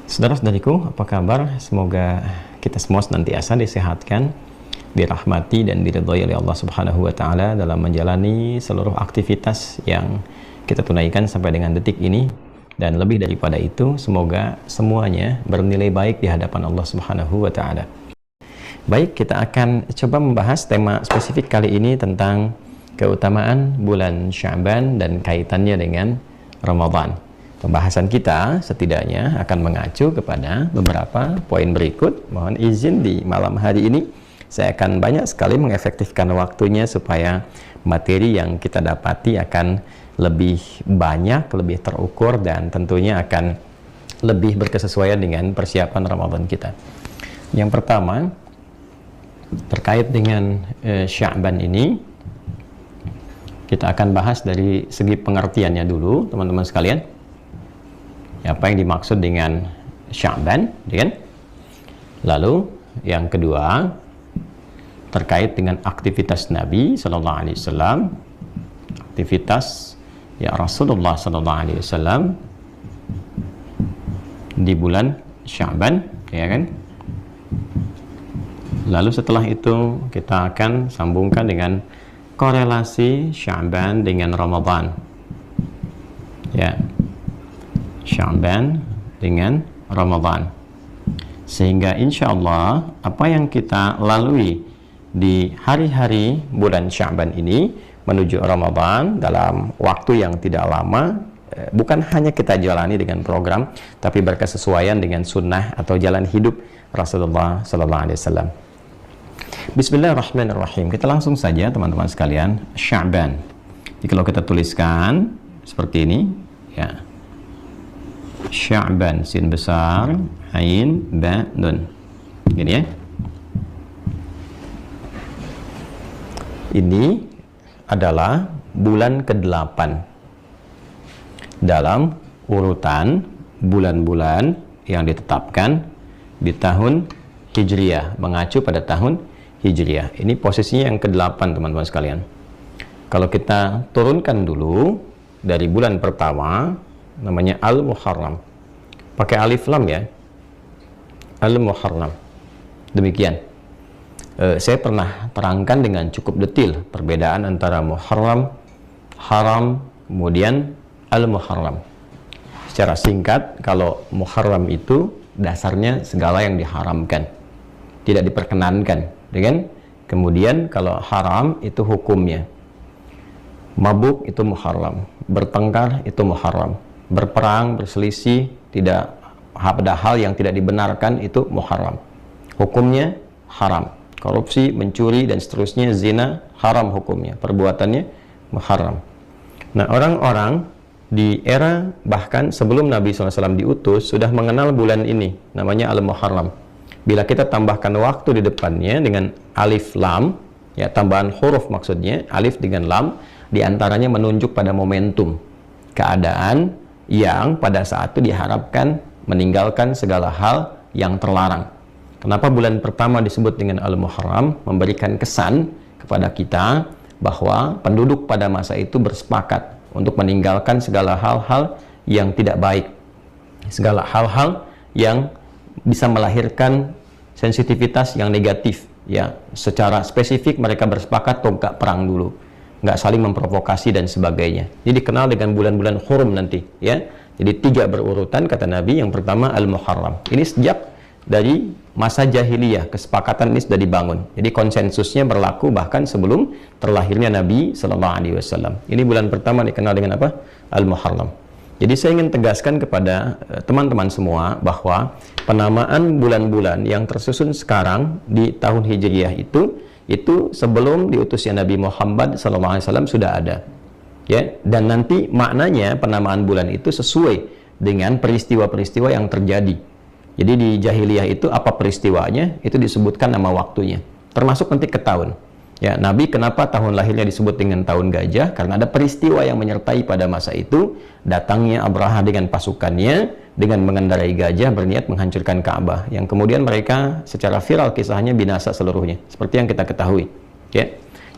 Saudara-saudariku, apa kabar? Semoga kita semua senantiasa disehatkan, dirahmati dan diridhai oleh Allah Subhanahu wa taala dalam menjalani seluruh aktivitas yang kita tunaikan sampai dengan detik ini, dan lebih daripada itu, semoga semuanya bernilai baik di hadapan Allah Subhanahu wa taala. Baik, kita akan coba membahas tema spesifik kali ini tentang keutamaan bulan Sya'ban dan kaitannya dengan Ramadan. Pembahasan kita setidaknya akan mengacu kepada beberapa poin berikut. Mohon izin di malam hari ini saya akan banyak sekali mengefektifkan waktunya supaya materi yang kita dapati akan lebih banyak, lebih terukur, dan tentunya akan lebih berkesesuaian dengan persiapan Ramadan kita. Yang pertama, terkait dengan Sya'ban ini, kita akan bahas dari segi pengertiannya dulu, teman-teman sekalian. Apa yang dimaksud dengan Sya'ban, kan? Lalu yang kedua, terkait dengan aktivitas Nabi Sallallahu Alaihi Wasallam, aktivitas ya Rasulullah Sallallahu Alaihi Wasallam di bulan Sya'ban, ya kan? Lalu setelah itu kita akan sambungkan dengan korelasi Sya'ban dengan Ramadan, ya. Sya'ban dengan Ramadan, sehingga insya Allah apa yang kita lalui di hari-hari bulan Sya'ban ini menuju Ramadan dalam waktu yang tidak lama, bukan hanya kita jalani dengan program, tapi berkesesuaian dengan sunnah atau jalan hidup Rasulullah Sallallahu Alaihi Wasallam. Bismillahirrahmanirrahim. Kita langsung saja teman-teman sekalian, Sya'ban. Jadi kalau kita tuliskan seperti ini, ya. Sya'ban, sin besar, ain, ba, nun. Gini ya. Ini adalah bulan ke-8 dalam urutan bulan-bulan yang ditetapkan di tahun Hijriyah, mengacu pada tahun Hijriyah. Ini posisinya yang ke-8, teman-teman sekalian. Kalau kita turunkan dulu dari bulan pertama, namanya Al-Muharram, pakai alif lam ya, Al-Muharram. Demikian. Saya pernah terangkan dengan cukup detail perbedaan antara Muharram, Haram, kemudian Al-Muharram. Secara singkat, kalau Muharram itu dasarnya segala yang diharamkan, tidak diperkenankan, dengan kemudian kalau haram itu hukumnya. Mabuk itu Muharram, bertengkar itu Muharram, berperang, berselisih, tidak ada hal yang tidak dibenarkan, itu Muharram, hukumnya haram. Korupsi, mencuri, dan seterusnya, zina, haram hukumnya, perbuatannya Muharram. Nah, orang-orang di era bahkan sebelum Nabi SAW diutus sudah mengenal bulan ini, namanya Al-Muharram. Bila kita tambahkan waktu di depannya dengan alif lam, ya, tambahan huruf maksudnya, alif dengan lam, diantaranya menunjuk pada momentum, keadaan yang pada saat itu diharapkan meninggalkan segala hal yang terlarang. Kenapa bulan pertama disebut dengan Al-Muharram? Memberikan kesan kepada kita bahwa penduduk pada masa itu bersepakat untuk meninggalkan segala hal-hal yang tidak baik, segala hal-hal yang bisa melahirkan sensitivitas yang negatif, ya. Secara spesifik mereka bersepakat tonggak perang dulu, nggak saling memprovokasi dan sebagainya. Jadi dikenal dengan bulan-bulan hurum nanti, ya. Jadi 3 berurutan kata Nabi. Yang pertama Al-Muharram. Ini sejak dari masa jahiliyah kesepakatan ini sudah dibangun. Jadi konsensusnya berlaku bahkan sebelum terlahirnya Nabi Sallallahu Alaihi Wasallam. Ini bulan pertama dikenal dengan apa? Al-Muharram. Jadi saya ingin tegaskan kepada teman-teman semua bahwa penamaan bulan-bulan yang tersusun sekarang di tahun Hijriyah itu sebelum diutusnya Nabi Muhammad SAW sudah ada, ya. Dan nanti maknanya penamaan bulan itu sesuai dengan peristiwa-peristiwa yang terjadi. Jadi di jahiliyah itu apa peristiwanya itu disebutkan nama waktunya, termasuk nanti ke tahun. Ya, Nabi kenapa tahun lahirnya disebut dengan tahun gajah? Karena ada peristiwa yang menyertai pada masa itu, datangnya Abraha dengan pasukannya dengan mengendarai gajah berniat menghancurkan Ka'bah, yang kemudian mereka secara viral kisahnya binasa seluruhnya, seperti yang kita ketahui, ya.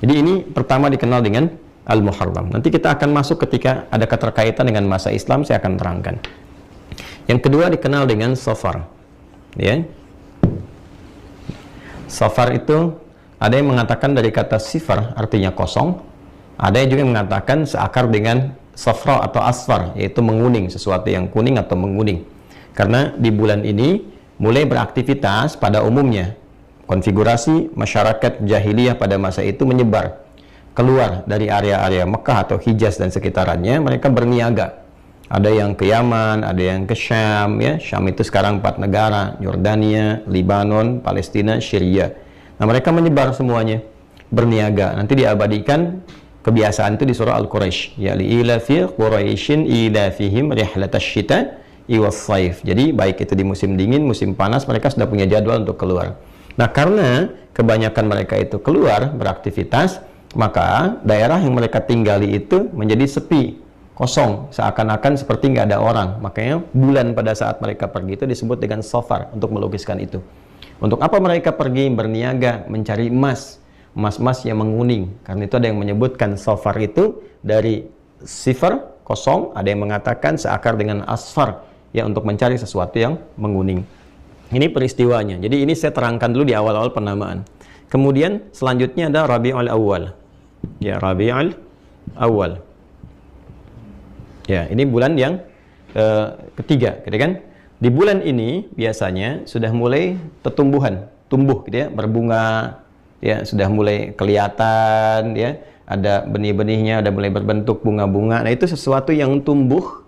Jadi ini pertama dikenal dengan Al-Muharram. Nanti kita akan masuk ketika ada keterkaitan dengan masa Islam, saya akan terangkan. Yang kedua dikenal dengan Safar. Ya. Safar itu ada yang mengatakan dari kata sifar artinya kosong, ada yang juga mengatakan seakar dengan safra atau asfar, yaitu menguning, sesuatu yang kuning atau menguning. Karena di bulan ini mulai beraktivitas pada umumnya. Konfigurasi masyarakat jahiliyah pada masa itu menyebar keluar dari area-area Mekah atau Hijaz dan sekitarannya. Mereka berniaga. Ada yang ke Yaman, ada yang ke Syam, ya. Syam itu sekarang 4 negara, Yordania, Libanon, Palestina, Syria. Nah, mereka menyebar semuanya, berniaga. Nanti diabadikan kebiasaan itu di surah Al-Quraisy, ya li'ilafi Quraisyin ilafihim rihlatash syita iwas saif. Jadi baik itu di musim dingin, musim panas, mereka sudah punya jadwal untuk keluar. Nah, karena kebanyakan mereka itu keluar beraktivitas, maka daerah yang mereka tinggali itu menjadi sepi, kosong, seakan-akan seperti nggak ada orang. Makanya bulan pada saat mereka pergi itu disebut dengan Safar, untuk melukiskan itu. Untuk apa mereka pergi berniaga, mencari emas, emas-emas yang menguning. Karena itu ada yang menyebutkan Safar itu dari sifar, kosong, ada yang mengatakan seakar dengan asfar, ya, untuk mencari sesuatu yang menguning. Ini peristiwanya. Jadi ini saya terangkan dulu di awal-awal penamaan. Kemudian selanjutnya ada Rabiul Awal. Ya, Rabiul Awal. Ya, ini bulan yang ketiga, gitu kan? Di bulan ini biasanya sudah mulai pertumbuhan, tumbuh gitu ya, berbunga, ya, sudah mulai kelihatan, ya, ada benih-benihnya, ada mulai berbentuk bunga-bunga. Nah, itu sesuatu yang tumbuh,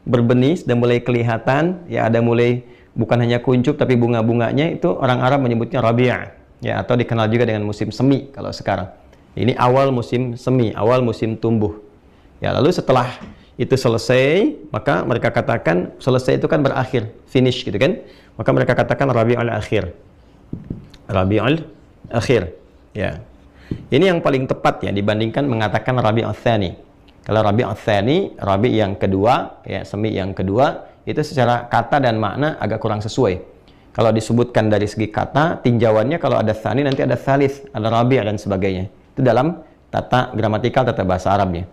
berbenih, sudah mulai kelihatan, ya, ada mulai bukan hanya kuncup tapi bunga-bunganya, itu orang Arab menyebutnya Rabi', ya, atau dikenal juga dengan musim semi kalau sekarang. Ini awal musim semi, awal musim tumbuh. Ya, lalu setelah itu selesai, maka mereka katakan selesai itu kan berakhir, finish gitu kan. Maka mereka katakan Rabiul Akhir. Rabiul Akhir. Ya. Ini yang paling tepat ya dibandingkan mengatakan Rabiul Tsani. Kalau Rabiul Tsani, Rabi yang kedua, ya, semi yang kedua, itu secara kata dan makna agak kurang sesuai. Kalau disebutkan dari segi kata, tinjauannya kalau ada tsani nanti ada tsalits, ada rabi' dan sebagainya. Itu dalam tata gramatikal, tata bahasa Arabnya.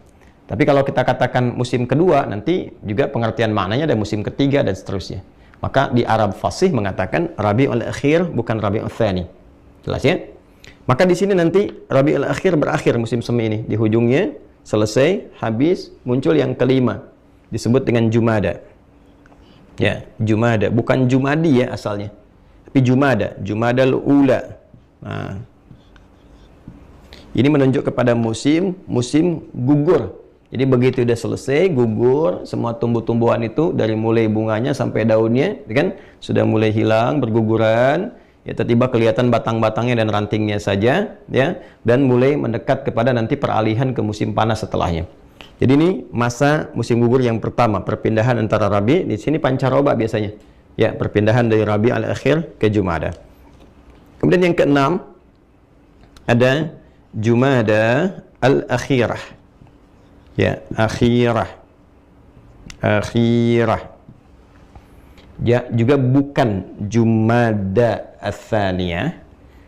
Tapi kalau kita katakan musim kedua, nanti juga pengertian maknanya ada musim ketiga dan seterusnya. Maka di Arab fasih mengatakan Rabiul Akhir bukan Rabiul Tsani. Jelas ya? Maka di sini nanti Rabiul Akhir berakhir musim semi ini. Di ujungnya selesai, habis, muncul yang kelima. Disebut dengan Jumada. Ya, Jumada, bukan Jumadi ya asalnya, tapi Jumada, Jumadal Ula. Nah, ini menunjuk kepada musim gugur. Jadi begitu udah selesai gugur, semua tumbuh-tumbuhan itu dari mulai bunganya sampai daunnya, kan sudah mulai hilang, berguguran. Ya, tiba-tiba kelihatan batang-batangnya dan rantingnya saja, ya, dan mulai mendekat kepada nanti peralihan ke musim panas setelahnya. Jadi ini masa musim gugur yang pertama, perpindahan antara Rabi, di sini pancaroba biasanya. Ya, perpindahan dari Rabi al-Akhir ke Jumada. Kemudian yang keenam ada Jumada al-Akhirah. Ya, akhirah. Akhirah. Ya, juga bukan Jumada ats-Tsaniyah,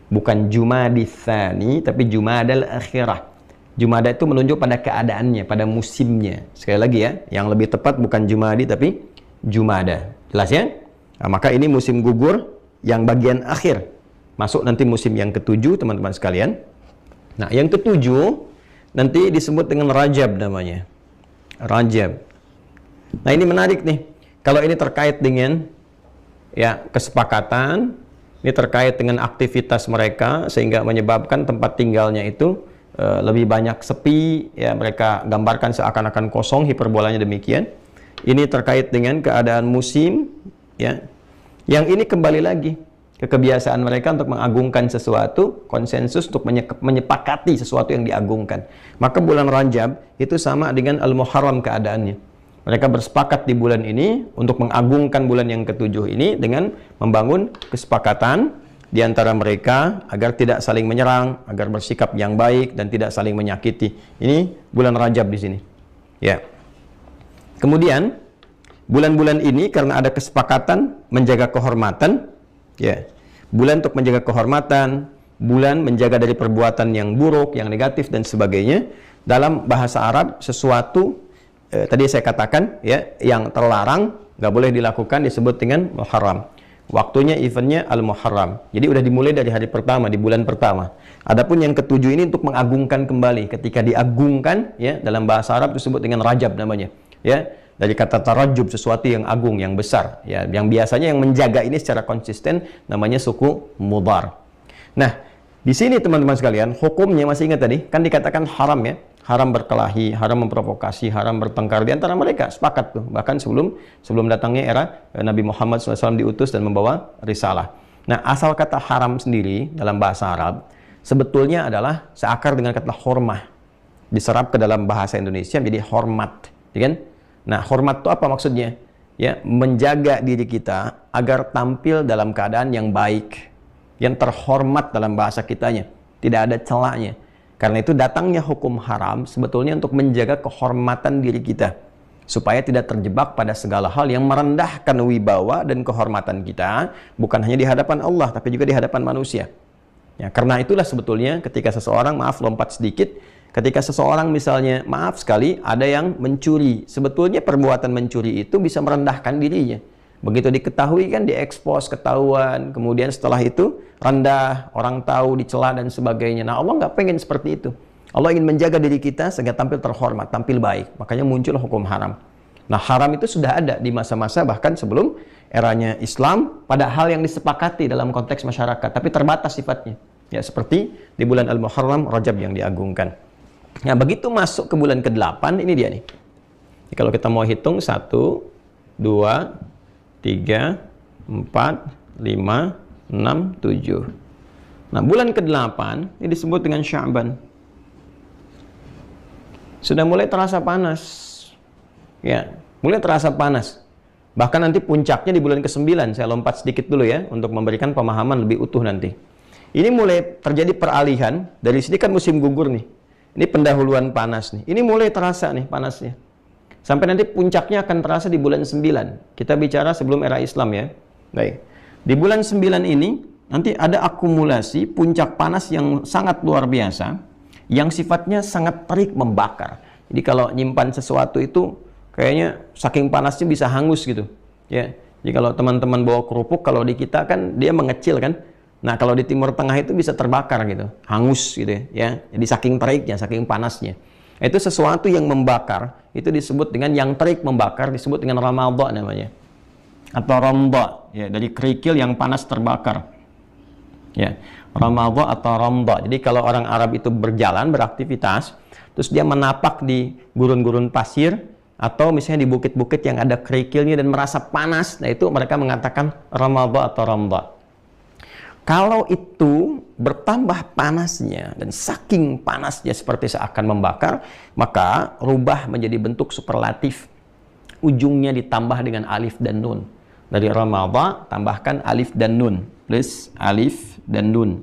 bukan Jumadi tsani, tapi Jumadal Akhirah. Jumada itu menunjuk pada keadaannya, pada musimnya. Sekali lagi ya, yang lebih tepat bukan Jumadi tapi Jumada. Jelas ya? Nah, maka ini musim gugur yang bagian akhir. Masuk nanti musim yang ketujuh, teman-teman sekalian. Nah, yang ketujuh nanti disebut dengan Rajab namanya. Rajab. Nah, ini menarik nih. Kalau ini terkait dengan ya kesepakatan, ini terkait dengan aktivitas mereka sehingga menyebabkan tempat tinggalnya itu lebih banyak sepi, ya, mereka gambarkan seakan-akan kosong, hiperbolanya demikian. Ini terkait dengan keadaan musim, ya, yang ini kembali lagi ke kebiasaan mereka untuk mengagungkan sesuatu, konsensus untuk menyepakati sesuatu yang diagungkan. Maka bulan Rajab itu sama dengan Al-Muharram keadaannya. Mereka bersepakat di bulan ini untuk mengagungkan bulan yang ketujuh ini dengan membangun kesepakatan di antara mereka agar tidak saling menyerang, agar bersikap yang baik dan tidak saling menyakiti. Ini bulan Rajab di sini. Ya. Kemudian bulan-bulan ini karena ada kesepakatan menjaga kehormatan, ya. Bulan untuk menjaga kehormatan, bulan menjaga dari perbuatan yang buruk, yang negatif dan sebagainya. Dalam bahasa Arab sesuatu tadi saya katakan ya, yang terlarang nggak boleh dilakukan, disebut dengan Muharram. Waktunya, eventnya Al-Muharram. Jadi udah dimulai dari hari pertama, di bulan pertama. Adapun yang ketujuh ini untuk mengagungkan kembali. Ketika diagungkan, ya, dalam bahasa Arab disebut dengan Rajab namanya. Ya, dari kata tarajub, sesuatu yang agung, yang besar. Ya, yang biasanya yang menjaga ini secara konsisten namanya suku Mudhar. Nah, di sini teman-teman sekalian, hukumnya masih ingat tadi, kan dikatakan haram ya. Haram berkelahi, haram memprovokasi, haram bertengkar di antara mereka, sepakat tuh. Bahkan sebelum datangnya era Nabi Muhammad SAW diutus dan membawa risalah. Nah, asal kata haram sendiri dalam bahasa Arab sebetulnya adalah seakar dengan kata hormah. Diserap ke dalam bahasa Indonesia menjadi hormat, ya kan? Nah, hormat itu apa maksudnya? Ya, menjaga diri kita agar tampil dalam keadaan yang baik, yang terhormat dalam bahasa kitanya, tidak ada celahnya. Karena itu datangnya hukum haram sebetulnya untuk menjaga kehormatan diri kita. Supaya tidak terjebak pada segala hal yang merendahkan wibawa dan kehormatan kita. Bukan hanya di hadapan Allah, tapi juga di hadapan manusia. Ya, karena itulah sebetulnya ketika seseorang, maaf lompat sedikit, ketika seseorang misalnya, maaf sekali, ada yang mencuri. Sebetulnya perbuatan mencuri itu bisa merendahkan dirinya. Begitu diketahui kan diekspos, ketahuan, kemudian setelah itu rendah, orang tahu, dicela dan sebagainya. Nah, Allah nggak pengen seperti itu. Allah ingin menjaga diri kita sehingga tampil terhormat, tampil baik. Makanya muncul hukum haram. Nah, haram itu sudah ada di masa-masa bahkan sebelum eranya Islam pada hal yang disepakati dalam konteks masyarakat, tapi terbatas sifatnya. Ya, seperti di bulan Al-Muharram, Rajab yang diagungkan. Nah, begitu masuk ke bulan ke-8, ini dia nih. Jadi, kalau kita mau hitung 1, 2, 3, 4, 5, 6, 7. Nah, bulan ke-8 ini disebut dengan Sya'ban. Sudah mulai terasa panas. Ya, mulai terasa panas. Bahkan nanti puncaknya di bulan ke-9. Saya lompat sedikit dulu ya untuk memberikan pemahaman lebih utuh nanti. Ini mulai terjadi peralihan. Dari sini kan musim gugur nih. Ini pendahuluan panas nih. Ini mulai terasa nih panasnya. Sampai nanti puncaknya akan terasa di bulan 9. Kita bicara sebelum era Islam ya. Baik. Di bulan 9 ini, nanti ada akumulasi puncak panas yang sangat luar biasa. Yang sifatnya sangat terik membakar. Jadi kalau nyimpan sesuatu itu, kayaknya saking panasnya bisa hangus gitu. Ya. Jadi kalau teman-teman bawa kerupuk, kalau di kita kan dia mengecil kan. Nah kalau di Timur Tengah itu bisa terbakar gitu. Hangus gitu ya. Jadi saking teriknya, saking panasnya. Itu sesuatu yang membakar, itu disebut dengan yang terik membakar, disebut dengan Ramadha namanya. Atau Ramdha, ya, dari kerikil yang panas terbakar. Ya, Ramadha atau Ramdha. Jadi kalau orang Arab itu berjalan, beraktivitas, terus dia menapak di gurun-gurun pasir, atau misalnya di bukit-bukit yang ada kerikilnya dan merasa panas, nah itu mereka mengatakan Ramadha atau Ramdha. Kalau itu bertambah panasnya dan saking panasnya seperti seakan membakar, maka rubah menjadi bentuk superlatif. Ujungnya ditambah dengan alif dan nun. Dari Ramadha tambahkan alif dan nun. Plus alif dan nun.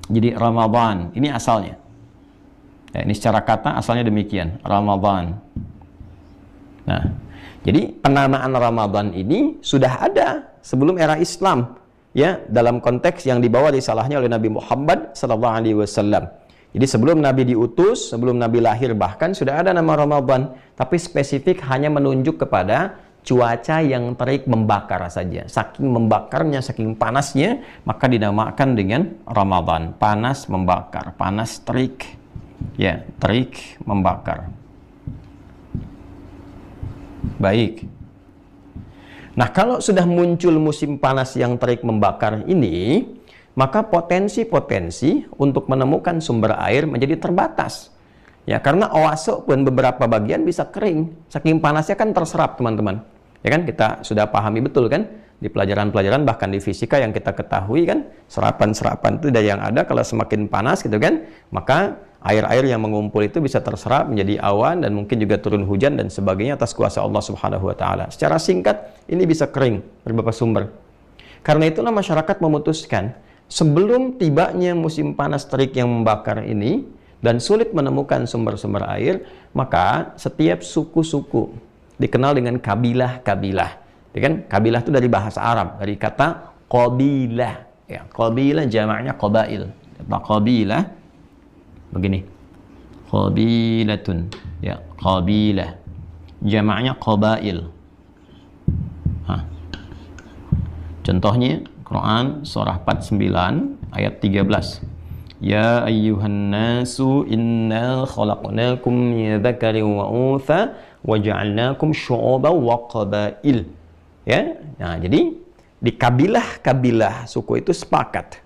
Jadi Ramadan, ini asalnya. Ya, ini secara kata asalnya demikian, Ramadan. Nah, jadi penamaan Ramadan ini sudah ada sebelum era Islam. Ya, dalam konteks yang dibawa risalahnya oleh Nabi Muhammad SAW. Jadi sebelum Nabi diutus, sebelum Nabi lahir bahkan sudah ada nama Ramadan, tapi spesifik hanya menunjuk kepada cuaca yang terik membakar saja. Saking membakarnya, saking panasnya, maka dinamakan dengan Ramadan. Panas membakar, panas terik. Ya, terik membakar. Baik. Nah, kalau sudah muncul musim panas yang terik membakar ini, maka potensi-potensi untuk menemukan sumber air menjadi terbatas. Ya, karena oase pun beberapa bagian bisa kering. Saking panasnya kan terserap, teman-teman. Ya kan, kita sudah pahami betul kan? Di pelajaran-pelajaran, bahkan di fisika yang kita ketahui kan, serapan-serapan itu dari yang ada, kalau semakin panas gitu kan, maka air-air yang mengumpul itu bisa terserap menjadi awan dan mungkin juga turun hujan dan sebagainya atas kuasa Allah Subhanahu wa taala. Secara singkat, ini bisa kering beberapa sumber. Karena itulah masyarakat memutuskan sebelum tibanya musim panas terik yang membakar ini dan sulit menemukan sumber-sumber air, maka setiap suku-suku dikenal dengan kabilah-kabilah. Ya kan? Kabilah itu dari bahasa Arab, dari kata qabilah. Ya, qabilah jamaknya qabail. Qabilah begini, qabilatun, ya, qabilah, jamaknya qabail. Hah. Contohnya Quran surah 49 ayat 13. Ya ayyuhan nasu inna khalaqnakum min dzakarin wa untha wa ja'alnakum syu'uban wa qabail. Ya. Nah, jadi di kabilah-kabilah suku itu sepakat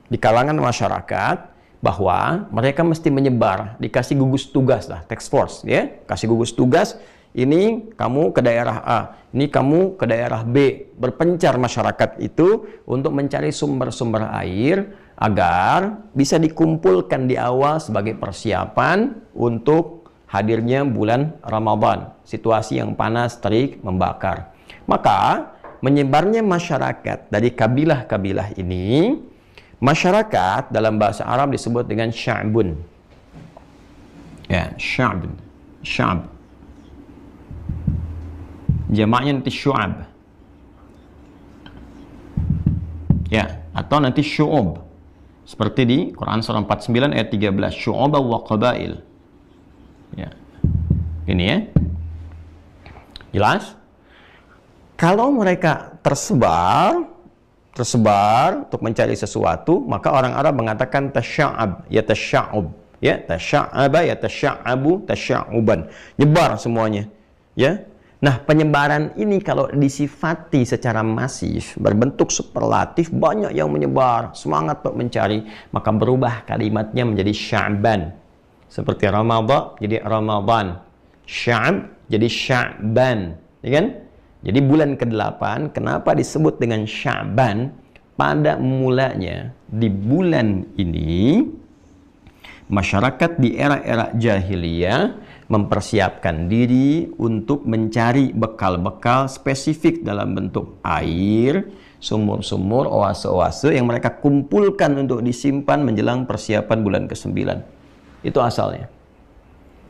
di kalangan masyarakat bahwa mereka mesti menyebar, dikasih gugus tugas lah, task force, ya, kasih gugus tugas. Ini kamu ke daerah A, ini kamu ke daerah B, berpencar masyarakat itu untuk mencari sumber-sumber air agar bisa dikumpulkan di awal sebagai persiapan untuk hadirnya bulan Ramadan, situasi yang panas, terik, membakar. Maka menyebarnya masyarakat dari kabilah-kabilah ini, masyarakat dalam bahasa Arab disebut dengan sya'bun. Ya, sya'bun. Sya'b. Jamaknya nanti syu'ab. Ya, atau nanti syu'ub. Seperti di Quran surah 49 ayat 13, syu'uba wa qabail. Ya. Ini ya. Jelas? Kalau mereka tersebar untuk mencari sesuatu, maka orang Arab mengatakan tasya'ab, ya tasya'ub, ya tasya'aba, ya tasya'abu, tasya'uban. Nyebar semuanya, ya. Nah, penyebaran ini kalau disifati secara masif, berbentuk superlatif, banyak yang menyebar, semangat untuk mencari, maka berubah kalimatnya menjadi Sya'ban. Seperti Ramadan jadi Ramadan, Sya'b jadi Sya'ban, ya kan? Jadi bulan ke-8 kenapa disebut dengan Sya'ban? Pada mulanya di bulan ini masyarakat di era-era jahiliyah mempersiapkan diri untuk mencari bekal-bekal spesifik dalam bentuk air, sumur-sumur, oase-oase yang mereka kumpulkan untuk disimpan menjelang persiapan bulan ke-9. Itu asalnya.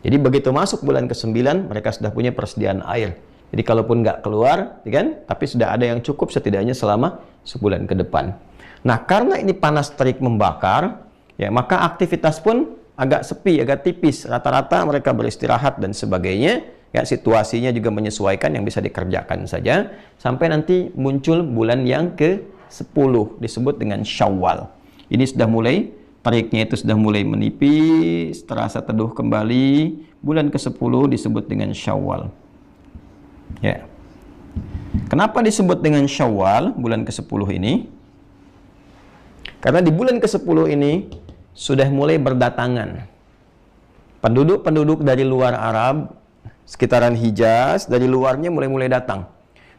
Jadi begitu masuk bulan ke-9 mereka sudah punya persediaan air. Jadi kalaupun nggak keluar, kan? Tapi sudah ada yang cukup setidaknya selama sebulan ke depan. Nah, karena ini panas terik membakar, ya maka aktivitas pun agak sepi, agak tipis. Rata-rata mereka beristirahat dan sebagainya. Ya, situasinya juga menyesuaikan yang bisa dikerjakan saja. Sampai nanti muncul bulan yang ke-10, disebut dengan Syawal. Ini sudah mulai, teriknya itu sudah mulai menipis, terasa teduh kembali. Bulan ke-10 disebut dengan Syawal. Ya. Kenapa disebut dengan Syawal, bulan ke-10 ini? Karena di bulan ke-10 ini sudah mulai berdatangan penduduk-penduduk dari luar Arab, sekitaran Hijaz, dari luarnya mulai datang.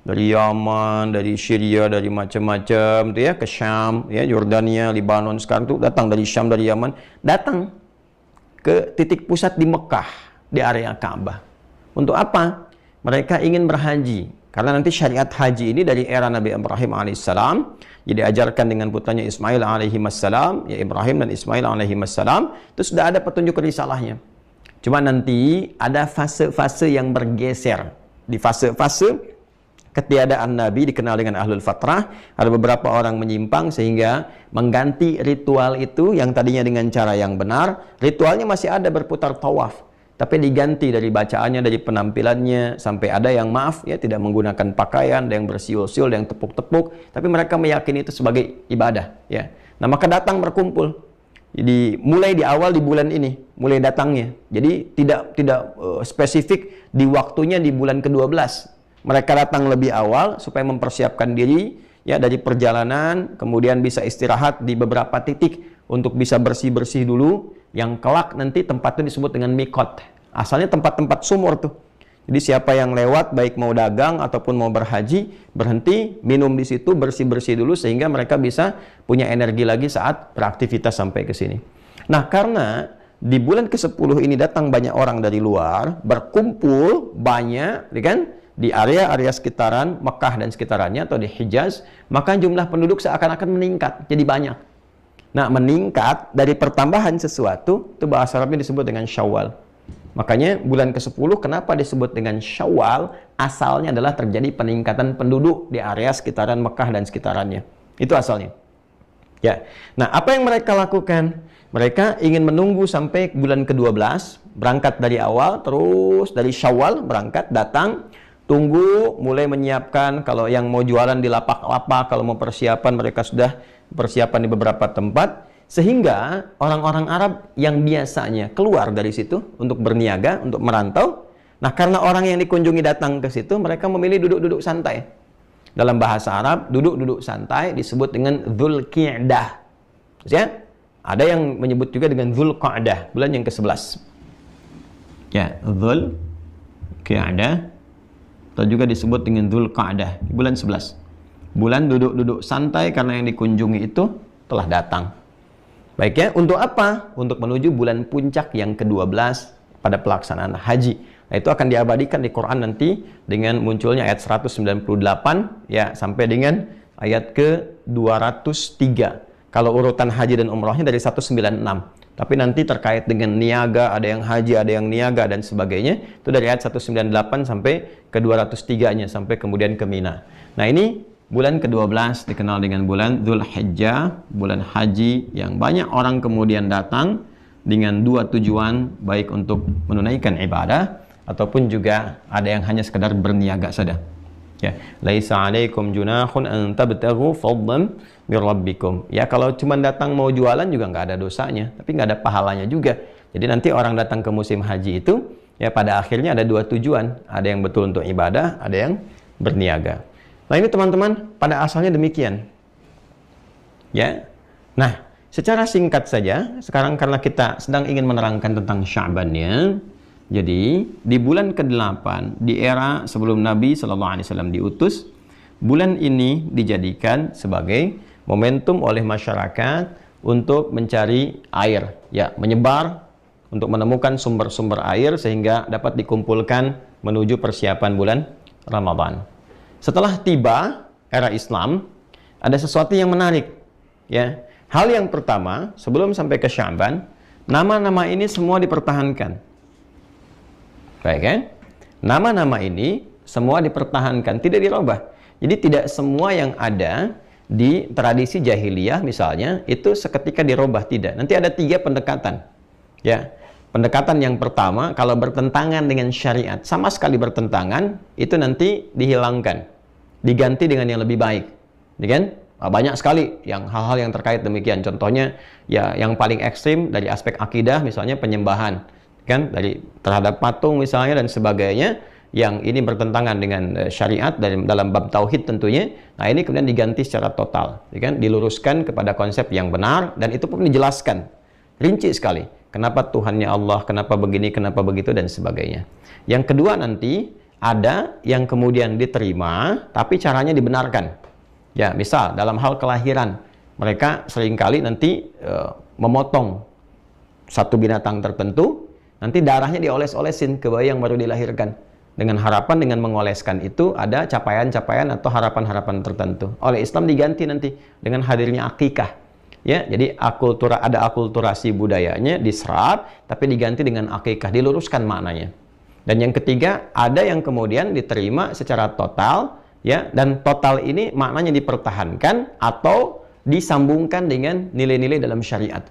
Dari Yaman, dari Syria, dari macam-macam, ya, ke Syam, ya, Yordania, Lebanon, sekarang tuh datang dari Syam, dari Yaman, datang ke titik pusat di Mekah, di area Ka'bah. Untuk apa? Mereka ingin berhaji. Karena nanti syariat haji ini dari era Nabi Ibrahim alaihissalam, jadi diajarkan dengan putranya Ismail alaihissalam, ya Ibrahim dan Ismail alaihissalam, itu sudah ada petunjuk risalahnya. Cuma nanti ada fase-fase yang bergeser. Di fase-fase ketiadaan Nabi dikenal dengan Ahlul Fatrah, ada beberapa orang menyimpang sehingga mengganti ritual itu yang tadinya dengan cara yang benar, ritualnya masih ada berputar tawaf. Tapi diganti dari bacaannya, dari penampilannya, sampai ada yang maaf ya tidak menggunakan pakaian, ada yang bersiul-siul, ada yang tepuk-tepuk, tapi mereka meyakini itu sebagai ibadah ya. Nah, maka datang berkumpul. Jadi mulai di awal di bulan ini, mulai datangnya. Jadi tidak spesifik di waktunya di bulan ke-12. Mereka datang lebih awal supaya mempersiapkan diri ya dari perjalanan, kemudian bisa istirahat di beberapa titik untuk bisa bersih-bersih dulu. Yang kelak nanti tempatnya disebut dengan mikot. Asalnya tempat-tempat sumur tuh. Jadi siapa yang lewat, baik mau dagang ataupun mau berhaji, berhenti, minum di situ, bersih-bersih dulu sehingga mereka bisa punya energi lagi saat beraktivitas sampai ke sini. Nah, karena di bulan ke-10 ini datang banyak orang dari luar, berkumpul banyak, kan? Di area-area sekitaran Mekah dan sekitarannya atau di Hijaz, maka jumlah penduduk seakan-akan meningkat, jadi banyak. Nah, meningkat dari pertambahan sesuatu, itu bahasa Arabnya disebut dengan Syawal. Makanya bulan ke-10 kenapa disebut dengan Syawal? Asalnya adalah terjadi peningkatan penduduk di area sekitaran Mekah dan sekitarannya. Itu asalnya. Ya. Nah, apa yang mereka lakukan? Mereka ingin menunggu sampai bulan ke-12, berangkat dari awal, terus dari Syawal berangkat, datang, tunggu, mulai menyiapkan. Kalau yang mau jualan di lapak-lapak, kalau mau persiapan, mereka sudah persiapan di beberapa tempat. Sehingga orang-orang Arab yang biasanya keluar dari situ untuk berniaga, untuk merantau, nah karena orang yang dikunjungi datang ke situ, mereka memilih duduk-duduk santai. Dalam bahasa Arab, duduk-duduk santai disebut dengan Dzulqi'dah. Ya, ada yang menyebut juga dengan Dzulqa'dah, bulan yang ke-11. Ya, Dzulqi'dah atau juga disebut dengan Dzulqa'dah, bulan 11. Bulan duduk-duduk santai karena yang dikunjungi itu telah datang. Baik ya, untuk apa? Untuk menuju bulan puncak yang ke-12 pada pelaksanaan haji. Nah, itu akan diabadikan di Quran nanti dengan munculnya ayat 198 ya sampai dengan ayat ke-203. Kalau urutan haji dan umrohnya dari 196. Tapi nanti terkait dengan niaga, ada yang haji, ada yang niaga dan sebagainya, itu dari ayat 198 sampai ke-203-nya sampai kemudian ke Mina. Nah, ini bulan ke-12 dikenal dengan bulan Dzulhijjah, bulan haji yang banyak orang kemudian datang dengan dua tujuan, baik untuk menunaikan ibadah ataupun juga ada yang hanya sekedar berniaga saja. Ya, laisa 'alaikum junahun an tabtaghu fadlan mir rabbikum. Ya, kalau cuma datang mau jualan juga nggak ada dosanya, tapi nggak ada pahalanya juga. Jadi nanti orang datang ke musim haji itu ya pada akhirnya ada dua tujuan, ada yang betul untuk ibadah, ada yang berniaga. Nah, ini teman-teman pada asalnya demikian. Ya. Nah, secara singkat saja, sekarang karena kita sedang ingin menerangkan tentang Sya'bannya, jadi di bulan ke-8 di era sebelum Nabi SAW diutus, bulan ini dijadikan sebagai momentum oleh masyarakat untuk mencari air, ya, menyebar untuk menemukan sumber-sumber air sehingga dapat dikumpulkan menuju persiapan bulan Ramadan. Setelah tiba era Islam, ada sesuatu yang menarik. Ya, hal yang pertama, sebelum sampai ke Sya'ban, nama-nama ini semua dipertahankan. Baik kan? Nama-nama ini semua dipertahankan, tidak dirubah. Jadi tidak semua yang ada di tradisi jahiliyah misalnya, itu seketika dirubah, tidak. Nanti ada 3 pendekatan. Ya, pendekatan yang pertama, kalau bertentangan dengan syariat, sama sekali bertentangan, itu nanti dihilangkan. Diganti dengan yang lebih baik, ya kan? Banyak sekali yang hal-hal yang terkait demikian. Contohnya ya yang paling ekstrim dari aspek akidah, misalnya penyembahan, kan, dari terhadap patung misalnya dan sebagainya, yang ini bertentangan dengan syariat dalam bab tauhid tentunya. Nah, ini kemudian diganti secara total, ya kan? Diluruskan kepada konsep yang benar dan itu pun dijelaskan rinci sekali. Kenapa Tuhannya Allah, kenapa begini, kenapa begitu dan sebagainya. Yang kedua nanti ada yang kemudian diterima, tapi caranya dibenarkan. Ya, misal dalam hal kelahiran, mereka seringkali nanti memotong satu binatang tertentu, nanti darahnya dioles-olesin ke bayi yang baru dilahirkan. Dengan harapan dengan mengoleskan itu ada capaian-capaian atau harapan-harapan tertentu. Oleh Islam diganti nanti dengan hadirnya akikah. Ya, jadi ada akulturasi budayanya diserap, tapi diganti dengan akikah, diluruskan maknanya. Dan yang ketiga, ada yang kemudian diterima secara total, ya, dan total ini maknanya dipertahankan atau disambungkan dengan nilai-nilai dalam syariat.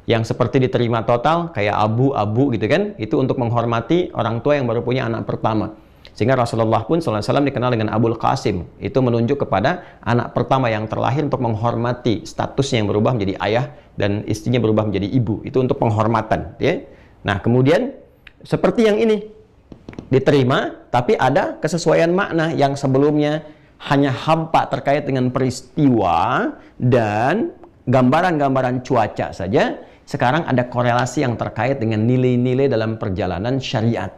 Yang seperti diterima total, kayak abu-abu gitu kan, itu untuk menghormati orang tua yang baru punya anak pertama. Sehingga Rasulullah pun SAW dikenal dengan Abul Qasim, itu menunjuk kepada anak pertama yang terlahir untuk menghormati statusnya yang berubah menjadi ayah dan istrinya berubah menjadi ibu, itu untuk penghormatan. Ya. Nah, kemudian seperti yang ini, diterima, tapi ada kesesuaian makna yang sebelumnya hanya hampa terkait dengan peristiwa dan gambaran-gambaran cuaca saja, sekarang ada korelasi yang terkait dengan nilai-nilai dalam perjalanan syariat.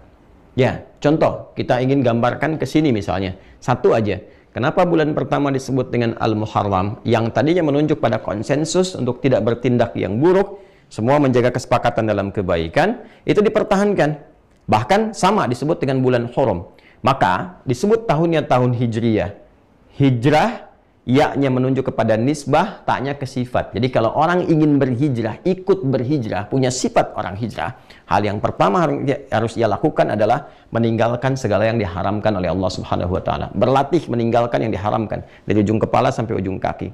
Ya, contoh, kita ingin gambarkan ke sini misalnya, satu aja. Kenapa bulan pertama disebut dengan Al-Muharram, yang tadinya menunjuk pada konsensus untuk tidak bertindak yang buruk, semua menjaga kesepakatan dalam kebaikan, itu dipertahankan. Bahkan sama disebut dengan bulan Hurum. Maka disebut tahunnya tahun Hijriyah. Hijrah, ya-nya menunjuk kepada nisbah, taknya ke sifat. Jadi kalau orang ingin berhijrah, ikut berhijrah, punya sifat orang hijrah, hal yang pertama harus ia lakukan adalah meninggalkan segala yang diharamkan oleh Allah Subhanahu wa Ta'ala. Berlatih meninggalkan yang diharamkan dari ujung kepala sampai ujung kaki.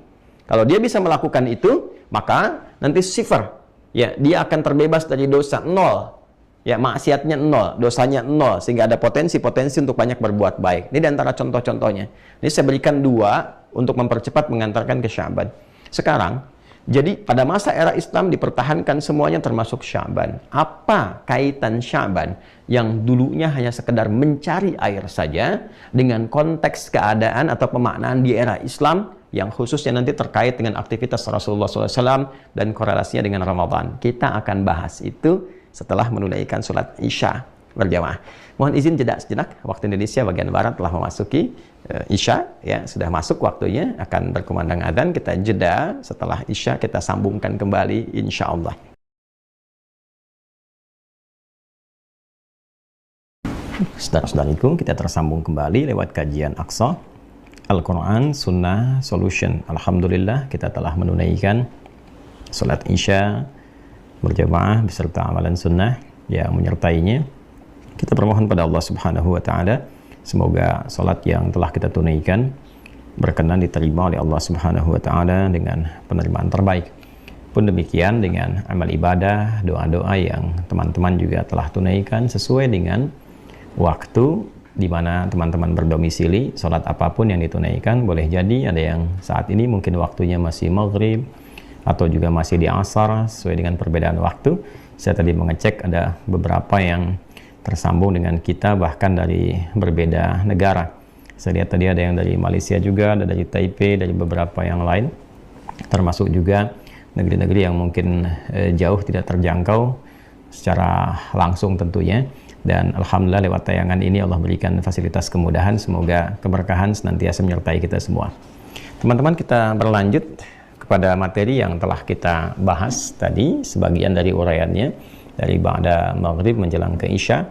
Kalau dia bisa melakukan itu, maka nanti sifar, ya, dia akan terbebas dari dosa, 0. Ya, maksiatnya nol, dosanya nol, sehingga ada potensi-potensi untuk banyak berbuat baik. Ini di antara contoh-contohnya. Ini saya berikan 2 untuk mempercepat mengantarkan ke Sya'ban. Sekarang, jadi pada masa era Islam dipertahankan semuanya termasuk Sya'ban. Apa kaitan Sya'ban yang dulunya hanya sekedar mencari air saja dengan konteks keadaan atau pemaknaan di era Islam yang khususnya nanti terkait dengan aktivitas Rasulullah SAW dan korelasinya dengan Ramadan. Kita akan bahas itu setelah menunaikan sholat Isya berjamaah. Mohon izin jeda sejenak. Waktu Indonesia bagian Barat telah memasuki Isya, ya, sudah masuk waktunya, akan berkumandang adzan. Kita jeda, setelah Isya kita sambungkan kembali insya Allah. Saudara-saudariku, kita tersambung kembali lewat kajian Aqsa Al-Quran Sunnah Solution. Alhamdulillah kita telah menunaikan sholat Isya berjamaah beserta amalan sunnah yang menyertainya. Kita bermohon pada Allah Subhanahu wa Ta'ala, semoga sholat yang telah kita tunaikan berkenan diterima oleh Allah Subhanahu wa Ta'ala dengan penerimaan terbaik. Pun demikian dengan amal ibadah, doa-doa yang teman-teman juga telah tunaikan sesuai dengan waktu di mana teman-teman berdomisili. Sholat apapun yang ditunaikan, boleh jadi ada yang saat ini mungkin waktunya masih maghrib atau juga masih di asar, sesuai dengan perbedaan waktu. Saya tadi mengecek ada beberapa yang tersambung dengan kita bahkan dari berbeda negara. Saya lihat tadi ada yang dari Malaysia juga, ada dari Taipei, dari beberapa yang lain, termasuk juga negeri-negeri yang mungkin jauh tidak terjangkau secara langsung tentunya. Dan Alhamdulillah lewat tayangan ini Allah berikan fasilitas kemudahan, semoga keberkahan senantiasa menyertai kita semua. Teman-teman, kita berlanjut pada materi yang telah kita bahas tadi, sebagian dari uraiannya dari ba'da maghrib menjelang ke Isya,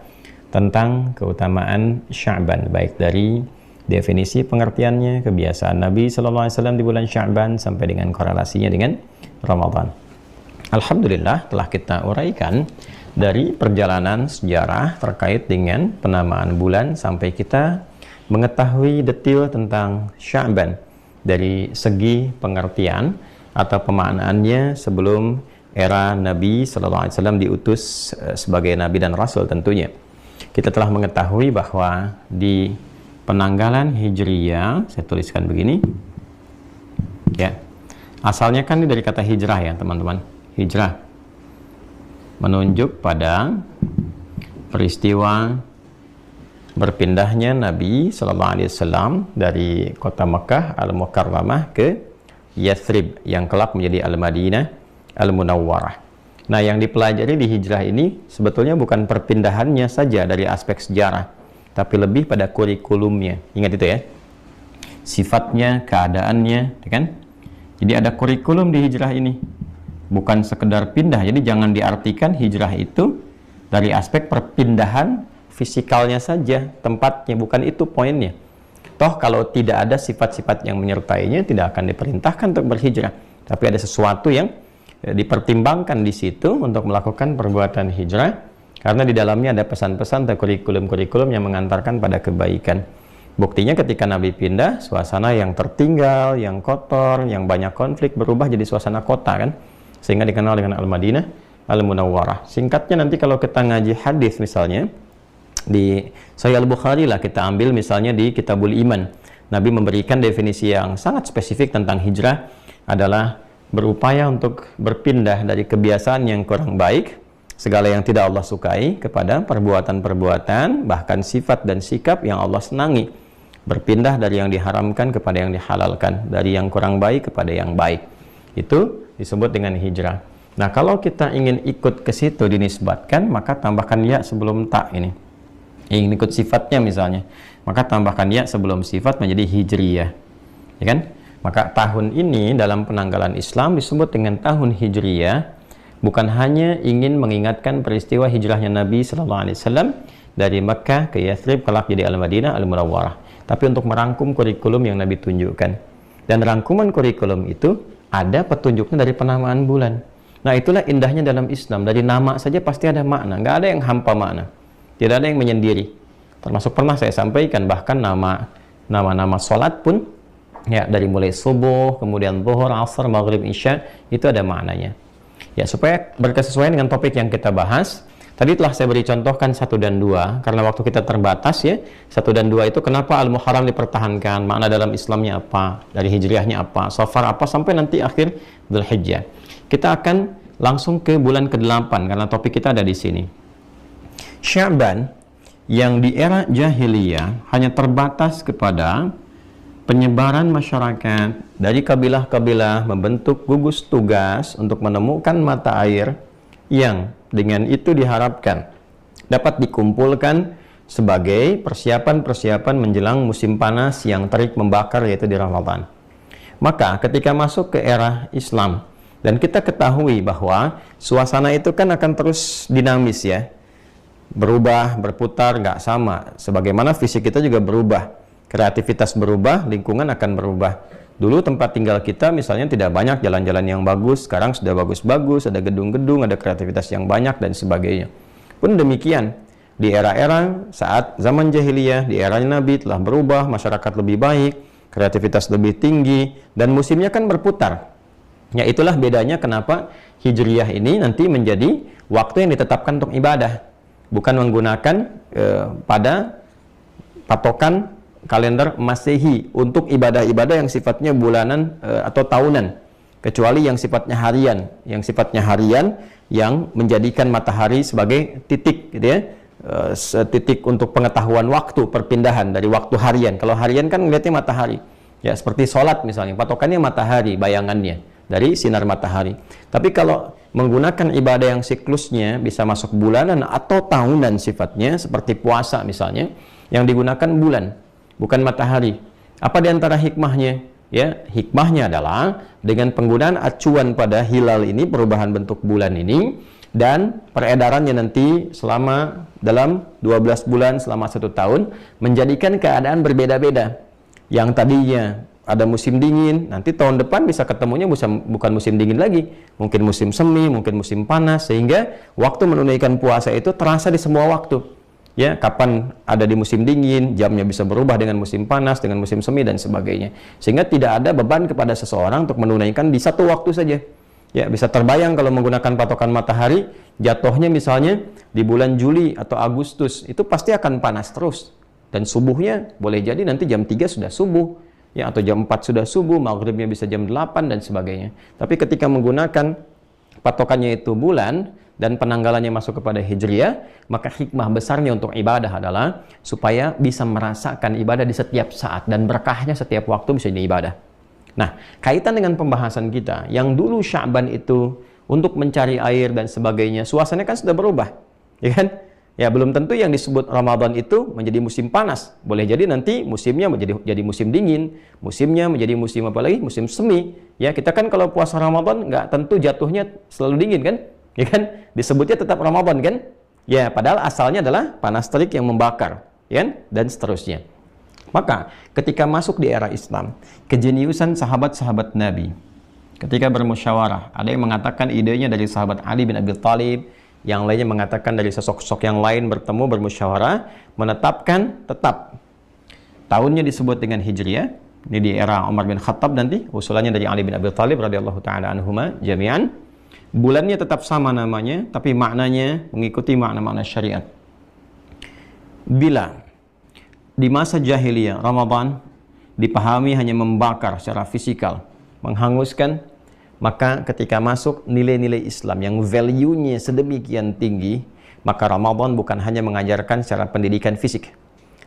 tentang keutamaan Sya'ban, baik dari definisi pengertiannya, kebiasaan Nabi SAW di bulan Sya'ban, sampai dengan korelasinya dengan Ramadan. Alhamdulillah telah kita uraikan dari perjalanan sejarah terkait dengan penamaan bulan sampai kita mengetahui detail tentang Sya'ban dari segi pengertian atau pemaknaannya sebelum era Nabi SAW diutus sebagai Nabi dan Rasul tentunya. Kita telah mengetahui bahwa di penanggalan Hijriyah, saya tuliskan begini, ya, asalnya kan dari kata hijrah ya teman-teman, hijrah menunjuk pada peristiwa berpindahnya Nabi SAW dari kota Mekah Al-Mukarramah ke Yathrib yang kelak menjadi Al-Madinah Al-Munawwarah. Nah, yang dipelajari di hijrah ini sebetulnya bukan perpindahannya saja dari aspek sejarah, tapi lebih pada kurikulumnya. Ingat itu ya, sifatnya, keadaannya, kan? Jadi ada kurikulum di hijrah ini, bukan sekedar pindah. Jadi jangan diartikan hijrah itu dari aspek perpindahan fisikalnya saja, tempatnya, bukan itu poinnya. Toh kalau tidak ada sifat-sifat yang menyertainya, tidak akan diperintahkan untuk berhijrah. Tapi ada sesuatu yang dipertimbangkan di situ untuk melakukan perbuatan hijrah, karena di dalamnya ada pesan-pesan atau kurikulum-kurikulum yang mengantarkan pada kebaikan. Buktinya ketika Nabi pindah, suasana yang tertinggal, yang kotor, yang banyak konflik berubah jadi suasana kota kan, sehingga dikenal dengan Al-Madinah Al-Munawwarah. Singkatnya nanti kalau kita ngaji hadis misalnya di Sahih Al-Bukhari lah, kita ambil misalnya di Kitabul Iman, Nabi memberikan definisi yang sangat spesifik tentang hijrah adalah berupaya untuk berpindah dari kebiasaan yang kurang baik, segala yang tidak Allah sukai, kepada perbuatan-perbuatan bahkan sifat dan sikap yang Allah senangi. Berpindah dari yang diharamkan kepada yang dihalalkan, dari yang kurang baik kepada yang baik. Itu disebut dengan hijrah. Nah, kalau kita ingin ikut ke situ dinisbatkan, maka tambahkan ya sebelum tak ini. Ingin ikut sifatnya misalnya, maka tambahkan ya sebelum sifat menjadi hijriyah, ya kan? Maka tahun ini dalam penanggalan Islam disebut dengan tahun hijriyah, bukan hanya ingin mengingatkan peristiwa hijrahnya Nabi SAW dari Mekah ke Yathrib kelak jadi Al-Madinah Al-Munawwarah, tapi untuk merangkum kurikulum yang Nabi tunjukkan. Dan rangkuman kurikulum itu ada petunjuknya dari penamaan bulan. Nah, itulah indahnya dalam Islam, dari nama saja pasti ada makna, nggak ada yang hampa makna. Tidak ada yang menyendiri. Termasuk pernah saya sampaikan, bahkan nama-nama sholat pun, ya, dari mulai subuh, kemudian zuhur, asar, maghrib, isya, itu ada maknanya. Ya, supaya berkesesuaian dengan topik yang kita bahas, Tadi telah saya beri contohkan 1 dan 2, karena waktu kita terbatas ya. 1 dan 2 itu kenapa Al-Muharram dipertahankan, makna dalam Islamnya apa, dari Hijriahnya apa, Safar apa, sampai nanti akhir Dzulhijjah. Kita akan langsung ke bulan ke-8 karena topik kita ada di sini. Sya'ban yang di era jahiliyah hanya terbatas kepada penyebaran masyarakat dari kabilah-kabilah membentuk gugus tugas untuk menemukan mata air yang dengan itu diharapkan dapat dikumpulkan sebagai persiapan-persiapan menjelang musim panas yang terik membakar, yaitu di Ramadan. Maka ketika masuk ke era Islam, dan kita ketahui bahwa suasana itu kan akan terus dinamis ya, berubah, berputar, nggak sama. Sebagaimana fisik kita juga berubah, kreativitas berubah, lingkungan akan berubah. Dulu tempat tinggal kita misalnya tidak banyak jalan-jalan yang bagus, sekarang sudah bagus-bagus, ada gedung-gedung, ada kreativitas yang banyak dan sebagainya. Pun demikian, di era-era saat zaman jahiliyah, di era Nabi telah berubah, masyarakat lebih baik, kreativitas lebih tinggi, dan musimnya kan berputar. Ya itulah bedanya kenapa Hijriyah ini nanti menjadi waktu yang ditetapkan untuk ibadah, bukan menggunakan pada patokan kalender Masehi untuk ibadah-ibadah yang sifatnya bulanan atau tahunan, kecuali yang sifatnya harian, yang menjadikan matahari sebagai titik gitu ya, titik untuk pengetahuan waktu perpindahan dari waktu harian. Kalau harian kan melihatnya matahari ya, seperti sholat misalnya, patokannya matahari, bayangannya dari sinar matahari. Tapi kalau menggunakan ibadah yang siklusnya bisa masuk bulanan atau tahunan sifatnya, seperti puasa misalnya, yang digunakan bulan bukan matahari. Apa di antara hikmahnya? Ya, hikmahnya adalah dengan penggunaan acuan pada hilal ini, perubahan bentuk bulan ini, dan peredarannya nanti selama dalam 12 bulan selama 1 tahun, menjadikan keadaan berbeda-beda. Yang tadinya ada musim dingin, nanti tahun depan bisa ketemunya bukan musim dingin lagi, mungkin musim semi, mungkin musim panas, sehingga waktu menunaikan puasa itu terasa di semua waktu. Ya, kapan ada di musim dingin, jamnya bisa berubah dengan musim panas, dengan musim semi dan sebagainya. Sehingga tidak ada beban kepada seseorang untuk menunaikan di satu waktu saja. Ya, bisa terbayang kalau menggunakan patokan matahari, jatuhnya misalnya di bulan Juli atau Agustus, itu pasti akan panas terus. Dan subuhnya boleh jadi nanti jam 3 sudah subuh, ya, atau jam 4 sudah subuh, maghribnya bisa jam 8 dan sebagainya. Tapi ketika menggunakan patokannya itu bulan, dan penanggalannya masuk kepada Hijriyah, maka hikmah besarnya untuk ibadah adalah supaya bisa merasakan ibadah di setiap saat, dan berkahnya setiap waktu bisa diibadah. Nah, kaitan dengan pembahasan kita, yang dulu Sya'ban itu untuk mencari air dan sebagainya, suasananya kan sudah berubah, ya kan? Ya, belum tentu yang disebut Ramadan itu menjadi musim panas. Boleh jadi nanti musimnya menjadi musim dingin, musimnya menjadi musim apa lagi? Musim semi. Ya, kita kan kalau puasa Ramadan nggak tentu jatuhnya selalu dingin kan? Ya kan, disebutnya tetap Ramadan kan? Ya, padahal asalnya adalah panas terik yang membakar, ya kan? Dan seterusnya. Maka ketika masuk di era Islam, kejeniusan sahabat-sahabat Nabi ketika bermusyawarah, ada yang mengatakan idenya dari sahabat Ali bin Abi Thalib, yang lainnya mengatakan dari sosok-sosok yang lain, bertemu bermusyawarah menetapkan tetap tahunnya disebut dengan Hijriyah. Ini di era Umar bin Khattab, nanti usulannya dari Ali bin Abi Thalib radhiyallahu taala anhuma jami'an. Bulannya tetap sama namanya, tapi maknanya mengikuti makna-makna syariat. Bila di masa jahiliyah Ramadan dipahami hanya membakar secara fisikal, menghanguskan, maka ketika masuk nilai-nilai Islam yang value-nya sedemikian tinggi, maka Ramadan bukan hanya mengajarkan secara pendidikan fisik.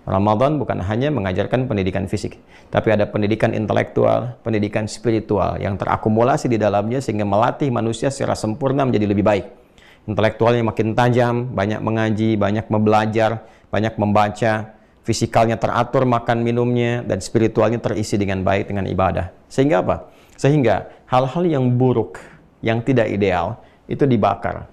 Ramadan bukan hanya mengajarkan pendidikan fisik, tapi ada pendidikan intelektual, pendidikan spiritual yang terakumulasi di dalamnya sehingga melatih manusia secara sempurna menjadi lebih baik. Intelektualnya makin tajam, banyak mengaji, banyak belajar, banyak membaca, fisikalnya teratur makan minumnya, dan spiritualnya terisi dengan baik dengan ibadah. Sehingga apa? Sehingga hal-hal yang buruk, yang tidak ideal, itu dibakar,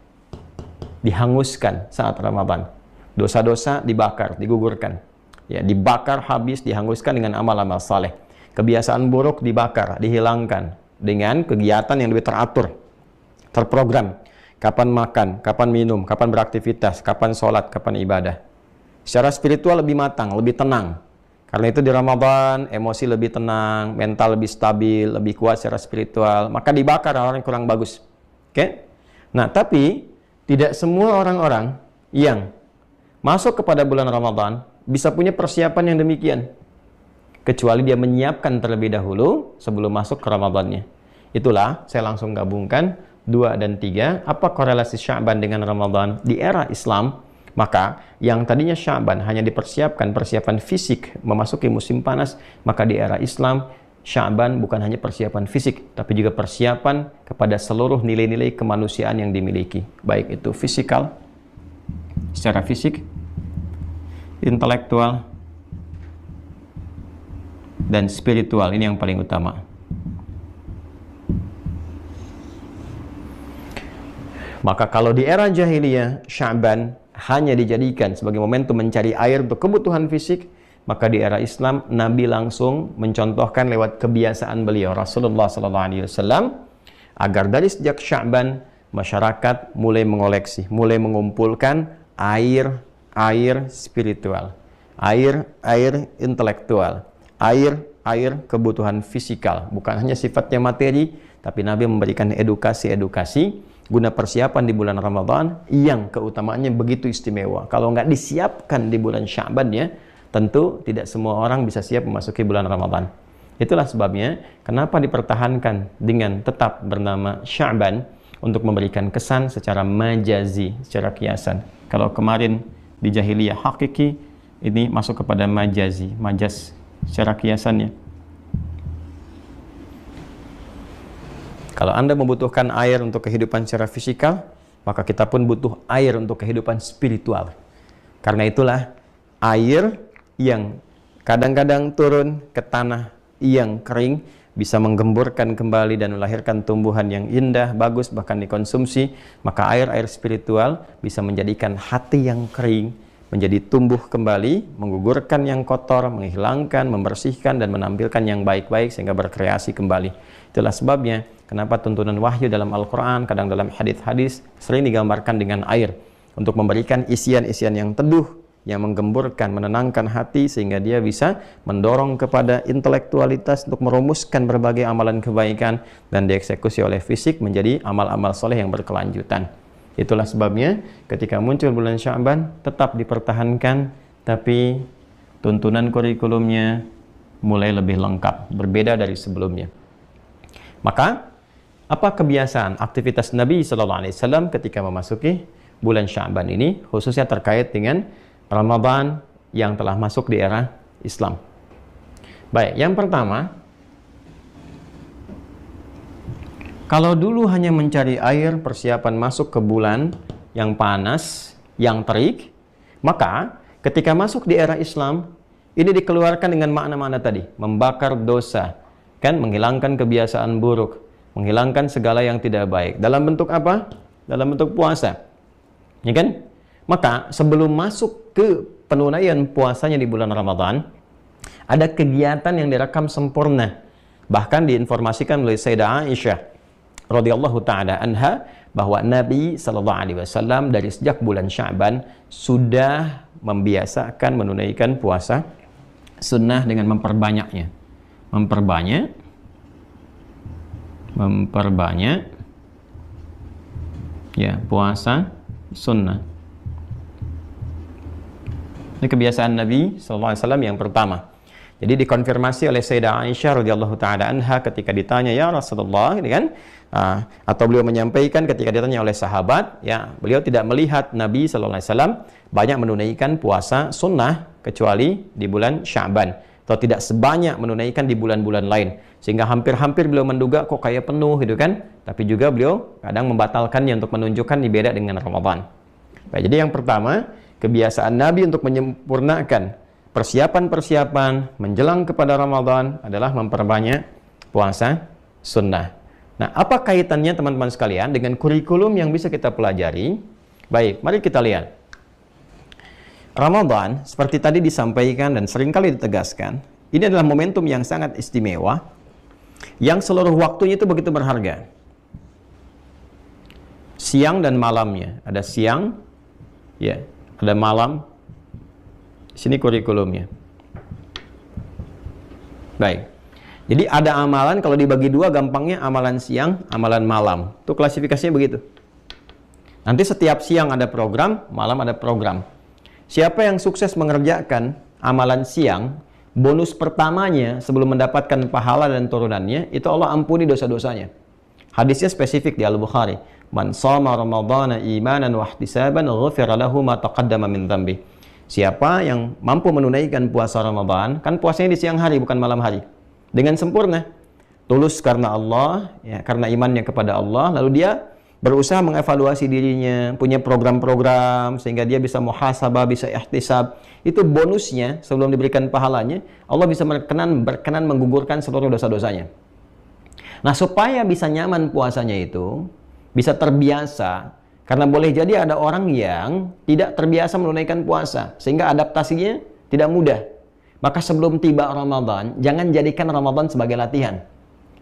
dihanguskan saat Ramadan. Dosa-dosa dibakar, digugurkan. Ya, dibakar habis, dihanguskan dengan amal-amal saleh. Kebiasaan buruk dibakar, dihilangkan dengan kegiatan yang lebih teratur, terprogram. Kapan makan, kapan minum, kapan beraktivitas, kapan sholat, kapan ibadah. Secara spiritual lebih matang, lebih tenang. Karena itu di Ramadan, emosi lebih tenang, mental lebih stabil, lebih kuat secara spiritual. Maka dibakar orang yang kurang bagus. Oke? Nah, tapi tidak semua orang-orang yang masuk kepada bulan Ramadan bisa punya persiapan yang demikian, kecuali dia menyiapkan terlebih dahulu sebelum masuk ke Ramadannya. Itulah saya langsung gabungkan 2 dan 3. Apa korelasi Sya'ban dengan Ramadan? Di era Islam, maka yang tadinya Sya'ban hanya dipersiapkan persiapan fisik memasuki musim panas, maka di era Islam Sya'ban bukan hanya persiapan fisik, tapi juga persiapan kepada seluruh nilai-nilai kemanusiaan yang dimiliki, baik itu fisikal, secara fisik, intelektual, dan spiritual. Ini yang paling utama. Maka kalau di era jahiliyah Sya'ban hanya dijadikan sebagai momentum mencari air untuk kebutuhan fisik, maka di era Islam Nabi langsung mencontohkan lewat kebiasaan beliau Rasulullah SAW agar dari sejak Sya'ban masyarakat mulai mengoleksi, mulai mengumpulkan air spiritual, air intelektual, air kebutuhan fisikal, bukan hanya sifatnya materi, tapi Nabi memberikan edukasi guna persiapan di bulan Ramadan yang keutamaannya begitu istimewa. Kalau nggak disiapkan di bulan Sya'ban ya, tentu tidak semua orang bisa siap memasuki bulan Ramadan. Itulah sebabnya kenapa dipertahankan dengan tetap bernama Sya'ban untuk memberikan kesan secara majazi, secara kiasan. Kalau kemarin di jahiliyah hakiki, ini masuk kepada majazi, majaz secara kiasannya. Kalau Anda membutuhkan air untuk kehidupan secara fisikal, maka kita pun butuh air untuk kehidupan spiritual. Karena itulah air yang kadang-kadang turun ke tanah yang kering bisa menggemburkan kembali dan melahirkan tumbuhan yang indah, bagus, bahkan dikonsumsi. Maka air spiritual bisa menjadikan hati yang kering menjadi tumbuh kembali, menggugurkan yang kotor, menghilangkan, membersihkan, dan menampilkan yang baik-baik sehingga berkreasi kembali. Itulah sebabnya kenapa tuntunan wahyu dalam Al-Quran, kadang dalam hadis-hadis sering digambarkan dengan air untuk memberikan isian-isian yang teduh, yang menggemburkan, menenangkan hati sehingga dia bisa mendorong kepada intelektualitas untuk merumuskan berbagai amalan kebaikan dan dieksekusi oleh fisik menjadi amal-amal soleh yang berkelanjutan. Itulah sebabnya ketika muncul bulan Sya'ban tetap dipertahankan, tapi tuntunan kurikulumnya mulai lebih lengkap, berbeda dari sebelumnya. Maka apa kebiasaan aktivitas Nabi SAW ketika memasuki bulan Sya'ban ini, khususnya terkait dengan Ramadan yang telah masuk di era Islam? Baik, yang pertama, kalau dulu hanya mencari air persiapan masuk ke bulan yang panas, yang terik, maka ketika masuk di era Islam, ini dikeluarkan dengan makna-makna tadi, membakar dosa, kan, menghilangkan kebiasaan buruk, menghilangkan segala yang tidak baik. Dalam bentuk apa? Dalam bentuk puasa. Ya kan? Maka sebelum masuk ke penunaian puasanya di bulan Ramadan, ada kegiatan yang direkam sempurna. Bahkan diinformasikan oleh Sayyidah Aisyah radhiyallahu ta'ala anha bahwa Nabi SAW dari sejak bulan Sya'ban sudah membiasakan menunaikan puasa sunnah dengan memperbanyaknya. Memperbanyak ya puasa sunnah. Ini kebiasaan Nabi SAW yang pertama. Jadi dikonfirmasi oleh Sayyidah Aisyah radhiyallahu ta'ala anha ketika ditanya, ya Rasulullah, ini kan, atau beliau menyampaikan ketika ditanya oleh sahabat, ya beliau tidak melihat Nabi SAW banyak menunaikan puasa sunnah kecuali di bulan Sya'ban, atau tidak sebanyak menunaikan di bulan-bulan lain, sehingga hampir-hampir beliau menduga kok kayak penuh gitu kan. Tapi juga beliau kadang membatalkannya untuk menunjukkan beda dengan Ramadan. Baik, jadi yang pertama, kebiasaan Nabi untuk menyempurnakan persiapan-persiapan menjelang kepada Ramadan adalah memperbanyak puasa sunnah. Nah, apa kaitannya teman-teman sekalian dengan kurikulum yang bisa kita pelajari? Baik, mari kita lihat. Ramadan, seperti tadi disampaikan dan seringkali ditegaskan, ini adalah momentum yang sangat istimewa, yang seluruh waktunya itu begitu berharga. Siang dan malamnya, ada siang, ya, ada malam. Sini kurikulumnya. Baik. Jadi ada amalan, kalau dibagi dua gampangnya amalan siang, amalan malam. Itu klasifikasinya begitu. Nanti setiap siang ada program, malam ada program. Siapa yang sukses mengerjakan amalan siang, bonus pertamanya sebelum mendapatkan pahala dan turunannya, itu Allah ampuni dosa-dosanya. Hadisnya spesifik di Al-Bukhari. Man shoma ramadhana imanan wa ihtisaban ghufira lahu ma taqaddama min dhanbi. Siapa yang mampu menunaikan puasa Ramadan, kan puasanya di siang hari bukan malam hari, dengan sempurna, tulus karena Allah, ya, karena imannya kepada Allah, lalu dia berusaha mengevaluasi dirinya, punya program-program sehingga dia bisa muhasabah, bisa ihtisab. Itu bonusnya sebelum diberikan pahalanya, Allah bisa berkenan menggugurkan seluruh dosa-dosanya. Nah, supaya bisa nyaman puasanya itu, bisa terbiasa, karena boleh jadi ada orang yang tidak terbiasa menunaikan puasa, sehingga adaptasinya tidak mudah. Maka sebelum tiba Ramadan, jangan jadikan Ramadan sebagai latihan.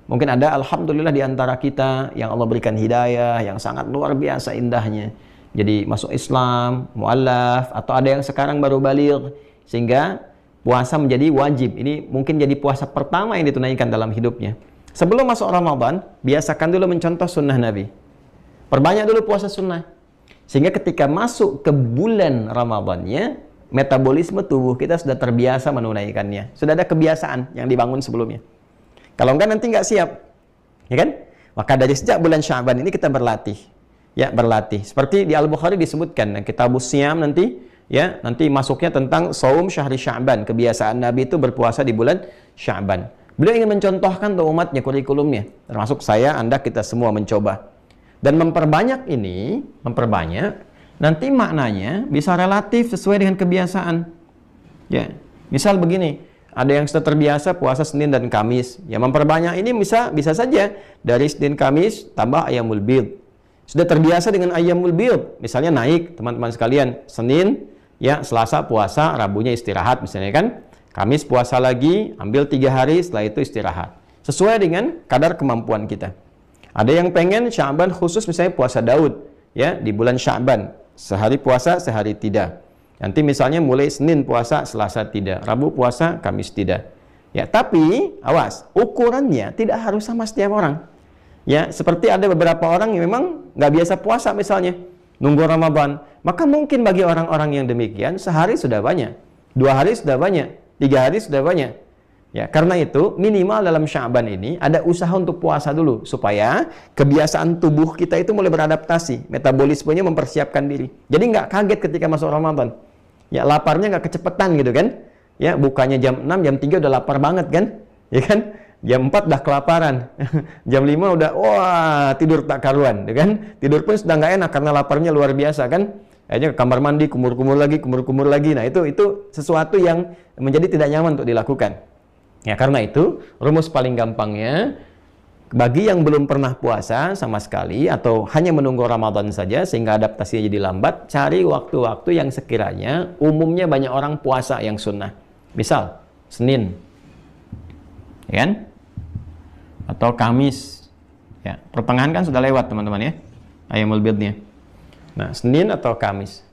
Mungkin ada, alhamdulillah, di antara kita yang Allah berikan hidayah yang sangat luar biasa indahnya. Jadi masuk Islam, mu'allaf, atau ada yang sekarang baru baligh, sehingga puasa menjadi wajib. Ini mungkin jadi puasa pertama yang ditunaikan dalam hidupnya. Sebelum masuk Ramadan, biasakan dulu mencontoh sunnah Nabi. Perbanyak dulu puasa sunnah. Sehingga ketika masuk ke bulan Ramadannya, metabolisme tubuh kita sudah terbiasa menunaikannya. Sudah ada kebiasaan yang dibangun sebelumnya. Kalau enggak nanti enggak siap, ya kan? Maka dari sejak bulan Sya'ban ini kita berlatih, ya, berlatih. Seperti di Al-Bukhari disebutkan, Kitabus Siyam nanti, ya, nanti masuknya tentang Shaum Syahri Sya'ban. Kebiasaan Nabi itu berpuasa di bulan Sya'ban. Beliau ingin mencontohkan untuk umatnya kurikulumnya, termasuk saya, Anda, kita semua mencoba. Dan memperbanyak ini, nanti maknanya bisa relatif sesuai dengan kebiasaan. Ya, misal begini. Ada yang sudah terbiasa puasa Senin dan Kamis. Ya, memperbanyak ini bisa saja dari Senin Kamis tambah Ayyamul Bidh. Sudah terbiasa dengan Ayyamul Bidh, misalnya naik, teman-teman sekalian, Senin, ya, Selasa puasa, Rabunya istirahat misalnya kan. Kamis puasa lagi, ambil 3 hari, setelah itu istirahat. Sesuai dengan kadar kemampuan kita. Ada yang pengen Sya'ban khusus, misalnya puasa Daud, ya, di bulan Sya'ban. Sehari puasa, sehari tidak. Nanti misalnya mulai Senin puasa, Selasa tidak, Rabu puasa, Kamis tidak. Ya, tapi awas, ukurannya tidak harus sama setiap orang. Ya, seperti ada beberapa orang yang memang nggak biasa puasa misalnya, nunggu Ramadan. Maka mungkin bagi orang-orang yang demikian, sehari sudah banyak, 2 hari sudah banyak, 3 hari sudah banyak. Ya, karena itu minimal dalam Sya'ban ini ada usaha untuk puasa dulu supaya kebiasaan tubuh kita itu mulai beradaptasi, metabolismenya mempersiapkan diri. Jadi nggak kaget ketika masuk Ramadan. Ya, laparnya nggak kecepetan gitu kan. Ya, bukanya jam 6, jam 3 udah lapar banget kan. Ya kan? Jam 4 udah kelaparan. Jam 5 udah wah, tidur tak karuan, ya kan? Tidur pun sudah nggak enak karena laparnya luar biasa kan. Akhirnya ke kamar mandi, kumur-kumur lagi. Nah, itu sesuatu yang menjadi tidak nyaman untuk dilakukan. Ya, karena itu rumus paling gampangnya, bagi yang belum pernah puasa sama sekali atau hanya menunggu Ramadan saja sehingga adaptasinya jadi lambat, cari waktu-waktu yang sekiranya umumnya banyak orang puasa yang sunnah. Misal Senin, ya kan? Atau Kamis. Ya, pertengahan kan sudah lewat teman-teman ya, Ayyamul Bidhnya. Nah, Senin atau Kamis.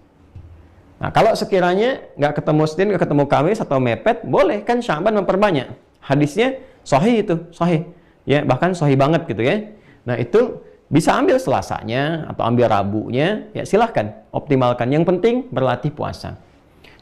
Nah, kalau sekiranya nggak ketemu Senin, nggak ketemu Kamis atau mepet, boleh kan Sya'ban memperbanyak. Hadisnya sahih itu, sahih. Ya, bahkan sahih banget gitu ya. Nah, itu bisa ambil Selasanya atau ambil Rabunya, ya silahkan, optimalkan. Yang penting berlatih puasa.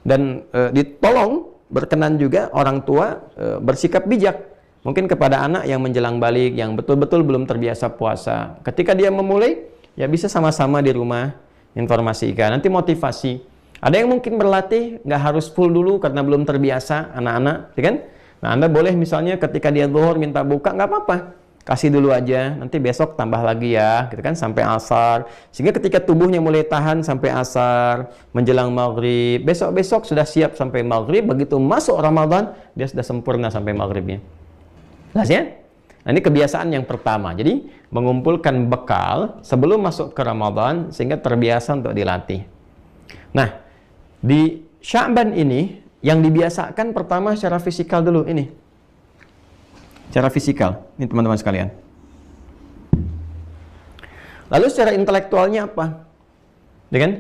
Dan ditolong berkenan juga orang tua bersikap bijak. Mungkin kepada anak yang menjelang balik, yang betul-betul belum terbiasa puasa. Ketika dia memulai, ya bisa sama-sama di rumah informasikan, nanti motivasi. Ada yang mungkin berlatih nggak harus full dulu karena belum terbiasa anak-anak, ya kan? Nah, Anda boleh misalnya ketika dia zuhur minta buka, nggak apa-apa. Kasih dulu aja, nanti besok tambah lagi ya, gitu kan, sampai asar. Sehingga ketika tubuhnya mulai tahan sampai asar, menjelang maghrib, besok-besok sudah siap sampai maghrib, begitu masuk Ramadan, dia sudah sempurna sampai maghribnya. Jelas ya? Nah, ini kebiasaan yang pertama. Jadi, mengumpulkan bekal sebelum masuk ke Ramadan, sehingga terbiasa untuk dilatih. Nah, di Sya'ban ini, yang dibiasakan pertama secara fisikal dulu ini. Secara fisikal. Ini teman-teman sekalian. Lalu secara intelektualnya apa? Ya kan?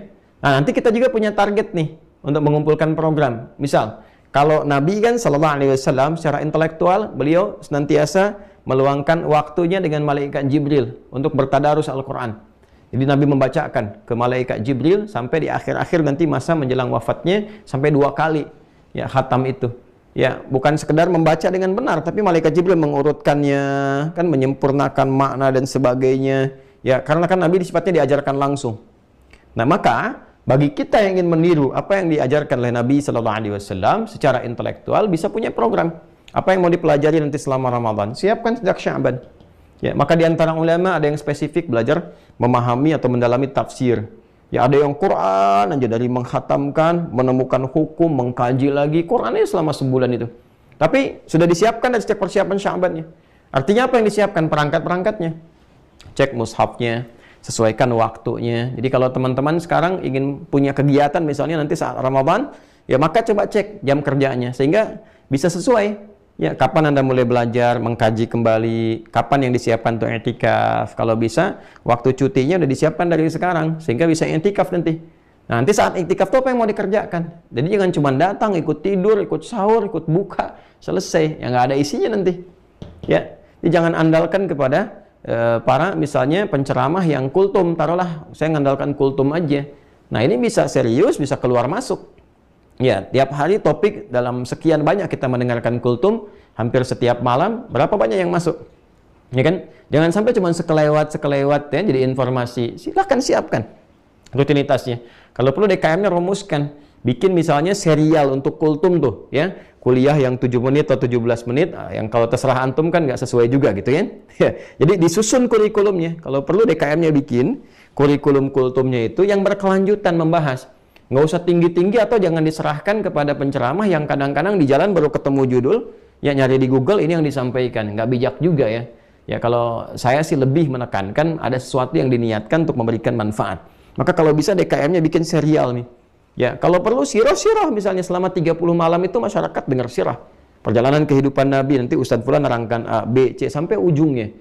Nah, nanti kita juga punya target nih untuk mengumpulkan program. Misal, kalau Nabi kan sallallahu alaihi wasallam secara intelektual beliau senantiasa meluangkan waktunya dengan malaikat Jibril untuk bertadarus Al-Qur'an. Jadi Nabi membacakan ke malaikat Jibril sampai di akhir-akhir nanti masa menjelang wafatnya sampai 2 kali ya khatam itu. Ya, bukan sekedar membaca dengan benar, tapi malaikat Jibril mengurutkannya, kan menyempurnakan makna dan sebagainya. Ya, karena kan Nabi sifatnya diajarkan langsung. Nah, maka bagi kita yang ingin meniru apa yang diajarkan oleh Nabi Sallallahu Alaihi Wasallam secara intelektual bisa punya program. Apa yang mau dipelajari nanti selama Ramadan, siapkan sejak Sya'ban. Ya, maka di antara ulama ada yang spesifik belajar memahami atau mendalami tafsir. Ya, ada yang Quran aja dari menghatamkan, menemukan hukum, mengkaji lagi Qurannya selama sebulan itu. Tapi sudah disiapkan dari sejak persiapan Sya'bannya. Artinya apa yang disiapkan? Perangkat-perangkatnya. Cek mushafnya, sesuaikan waktunya. Jadi kalau teman-teman sekarang ingin punya kegiatan misalnya nanti saat Ramadan, ya maka coba cek jam kerjanya sehingga bisa sesuai. Ya, kapan Anda mulai belajar, mengkaji kembali, kapan yang disiapkan untuk i'tikaf. Kalau bisa, waktu cutinya udah disiapkan dari sekarang, sehingga bisa i'tikaf nanti. Nah, nanti saat i'tikaf itu apa yang mau dikerjakan? Jadi jangan cuma datang, ikut tidur, ikut sahur, ikut buka, selesai. Ya nggak ada isinya nanti. Ya, jadi jangan andalkan kepada para misalnya penceramah yang kultum. Taruhlah, saya ngandalkan kultum aja. Nah, ini bisa serius, bisa keluar masuk. Ya, tiap hari topik dalam sekian banyak kita mendengarkan kultum, hampir setiap malam, berapa banyak yang masuk? Ya kan? Jangan sampai cuma sekelewat ya, jadi informasi. Silahkan siapkan rutinitasnya. Kalau perlu DKM-nya rumuskan. Bikin misalnya serial untuk kultum tuh, ya. Kuliah yang 7 menit atau 17 menit, yang kalau terserah antum kan nggak sesuai juga gitu kan. Ya. Jadi disusun kurikulumnya. Kalau perlu DKM-nya bikin kurikulum kultumnya itu yang berkelanjutan membahas. Nggak usah tinggi-tinggi atau jangan diserahkan kepada penceramah yang kadang-kadang di jalan baru ketemu judul, ya nyari di Google ini yang disampaikan. Nggak bijak juga ya. Ya kalau saya sih lebih menekankan ada sesuatu yang diniatkan untuk memberikan manfaat. Maka kalau bisa DKM-nya bikin serial nih. Ya kalau perlu sirah-sirah misalnya selama 30 malam itu masyarakat dengar sirah. Perjalanan kehidupan Nabi, nanti Ustadz Fulan nerangkan A, B, C sampai ujungnya.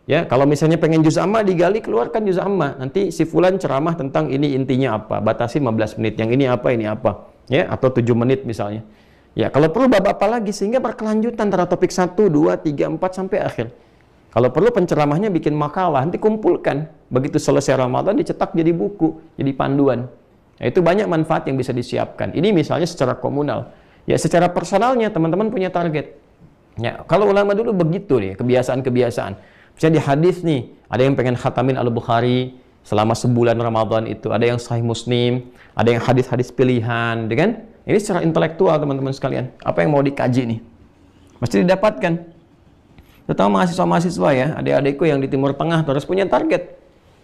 Ya, kalau misalnya pengen juz amma digali, keluarkan juz amma. Nanti si fulan ceramah tentang ini intinya apa, batasi 15 menit. Yang ini apa. Ya, atau 7 menit misalnya. Ya, kalau perlu bab apa lagi sehingga berkelanjutan antara topik 1, 2, 3, 4 sampai akhir. Kalau perlu penceramahnya bikin makalah, nanti kumpulkan. Begitu selesai Ramadan dicetak jadi buku, jadi panduan. Nah, itu banyak manfaat yang bisa disiapkan. Ini misalnya secara komunal. Ya, secara personalnya teman-teman punya target. Ya, kalau ulama dulu begitu nih, kebiasaan-kebiasaan. Misalnya di hadis nih, ada yang pengen khatamin Al-Bukhari selama sebulan Ramadan itu, ada yang Sahih Muslim, ada yang hadis-hadis pilihan, kan? Ini secara intelektual teman-teman sekalian. Apa yang mau dikaji nih? Mesti didapatkan. Terutama mahasiswa-mahasiswa ya, adik-adikku yang di Timur Tengah terus punya target.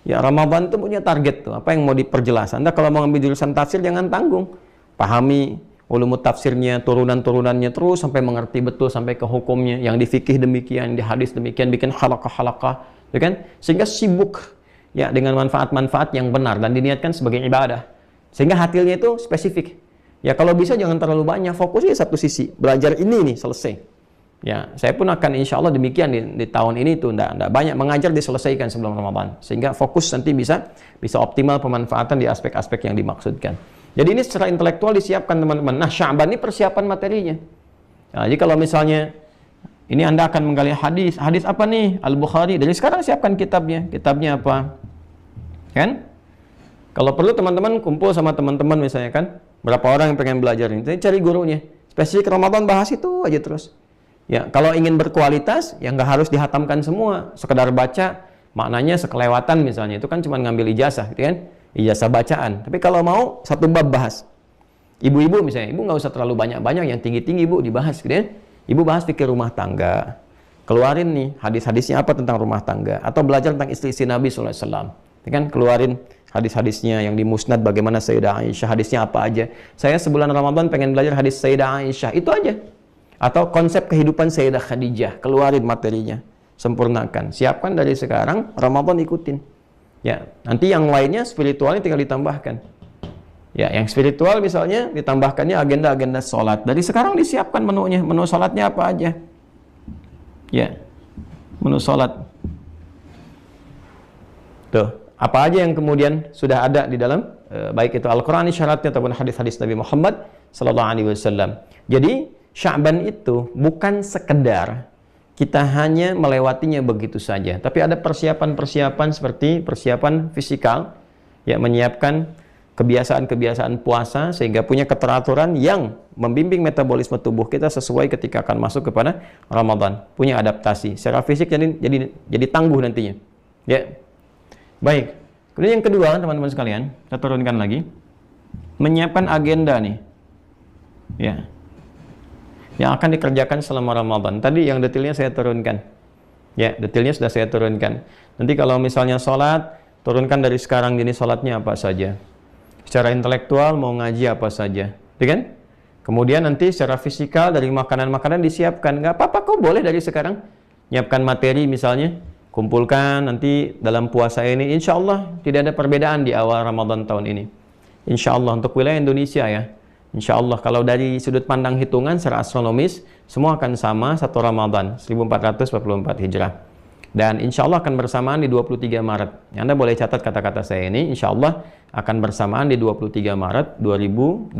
Ya Ramadan itu punya target tuh. Apa yang mau diperjelas? Anda kalau mau ambil jurusan tafsir jangan tanggung. Pahami ulumut tafsirnya, turunan-turunannya terus sampai mengerti betul sampai ke hukumnya. Yang di fikih demikian, di hadis demikian, bikin halaqah-halaqah, ya kan? Sehingga sibuk ya dengan manfaat-manfaat yang benar dan diniatkan sebagai ibadah. Sehingga hasilnya itu spesifik. Ya kalau bisa jangan terlalu banyak, fokusnya satu sisi. Belajar ini nih selesai. Ya, saya pun akan insya Allah demikian di tahun ini tuh enggak banyak mengajar diselesaikan sebelum Ramadan. Sehingga fokus nanti bisa optimal pemanfaatan di aspek-aspek yang dimaksudkan. Jadi ini secara intelektual disiapkan teman-teman. Nah, Sya'ban ini persiapan materinya. Nah, jadi kalau misalnya ini Anda akan menggali hadis. Hadis apa nih? Al-Bukhari. Dari sekarang siapkan kitabnya. Kitabnya apa? Kan? Kalau perlu teman-teman kumpul sama teman-teman misalnya kan. Berapa orang yang pengen belajar ini. Jadi cari gurunya. Spesifik Ramadan bahas itu aja terus. Ya, kalau ingin berkualitas, ya nggak harus dihatamkan semua. Sekedar baca, maknanya sekelewatan misalnya. Itu kan cuma ngambil ijazah, gitu kan? Ijazah bacaan. Tapi kalau mau, satu bab bahas. Ibu-ibu misalnya, ibu nggak usah terlalu banyak-banyak, yang tinggi-tinggi ibu dibahas, gitu kan? Ibu bahas fikih rumah tangga. Keluarin nih, hadis-hadisnya apa tentang rumah tangga. Atau belajar tentang istri-istri Nabi SAW. Kan? Keluarin hadis-hadisnya yang di musnad bagaimana Sayyidah Aisyah, hadisnya apa aja. Saya sebulan Ramadan pengen belajar hadis Sayyidah Aisyah, itu aja. Atau konsep kehidupan Sayyidah Khadijah, keluarin materinya, sempurnakan. Siapkan dari sekarang, Ramadan ikutin. Ya, nanti yang lainnya spiritualnya tinggal ditambahkan. Ya, yang spiritual misalnya ditambahkannya agenda-agenda sholat. Dari sekarang disiapkan menunya, menu sholatnya apa aja. Ya, menu sholat. Tuh, apa aja yang kemudian sudah ada di dalam baik itu Al-Quran syaratnya ataupun hadis-hadis Nabi Muhammad sallallahu alaihi wasallam. Jadi Sya'ban itu bukan sekedar kita hanya melewatinya begitu saja. Tapi ada persiapan-persiapan seperti persiapan fisikal, ya, menyiapkan kebiasaan-kebiasaan puasa sehingga punya keteraturan yang membimbing metabolisme tubuh kita sesuai ketika akan masuk kepada Ramadan. Punya adaptasi secara fisik, jadi tangguh nantinya. Ya. Baik. Kemudian yang kedua, teman-teman sekalian, kita turunkan lagi. Menyiapkan agenda nih. Ya. Yang akan dikerjakan selama Ramadan. Tadi yang detailnya saya turunkan. Ya, detailnya sudah saya turunkan. Nanti kalau misalnya sholat, turunkan dari sekarang ini sholatnya apa saja. Secara intelektual mau ngaji apa saja. Ya kan? Kemudian nanti secara fisikal dari makanan-makanan disiapkan. Nggak apa-apa kok, boleh dari sekarang. Nyiapkan materi misalnya. Kumpulkan nanti dalam puasa ini. Insya Allah tidak ada perbedaan di awal Ramadan tahun ini. Insya Allah untuk wilayah Indonesia ya. Insya Allah kalau dari sudut pandang hitungan secara astronomis semua akan sama satu Ramadan 1444 Hijrah, dan insya Allah akan bersamaan di 23 Maret. Anda boleh catat kata-kata saya ini, insya Allah akan bersamaan di 23 Maret 2023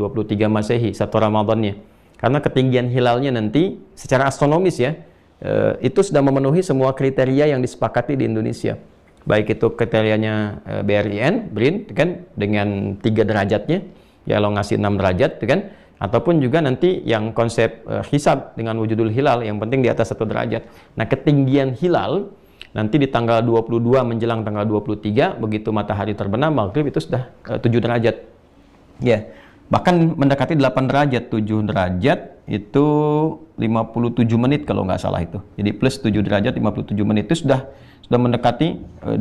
Masehi, satu Ramadannya, karena ketinggian hilalnya nanti secara astronomis ya, itu sudah memenuhi semua kriteria yang disepakati di Indonesia, baik itu kriterianya BRIN kan dengan 3 derajatnya ya, lo ngasih 6 derajat kan, ataupun juga nanti yang konsep hisab dengan wujudul hilal yang penting di atas 1 derajat. Nah, ketinggian hilal nanti di tanggal 22 menjelang tanggal 23 begitu matahari terbenam maghrib itu sudah 7 derajat ya, bahkan mendekati 8 derajat. 7 derajat itu 57 menit kalau nggak salah itu, jadi plus 7 derajat 57 menit itu sudah mendekati 8,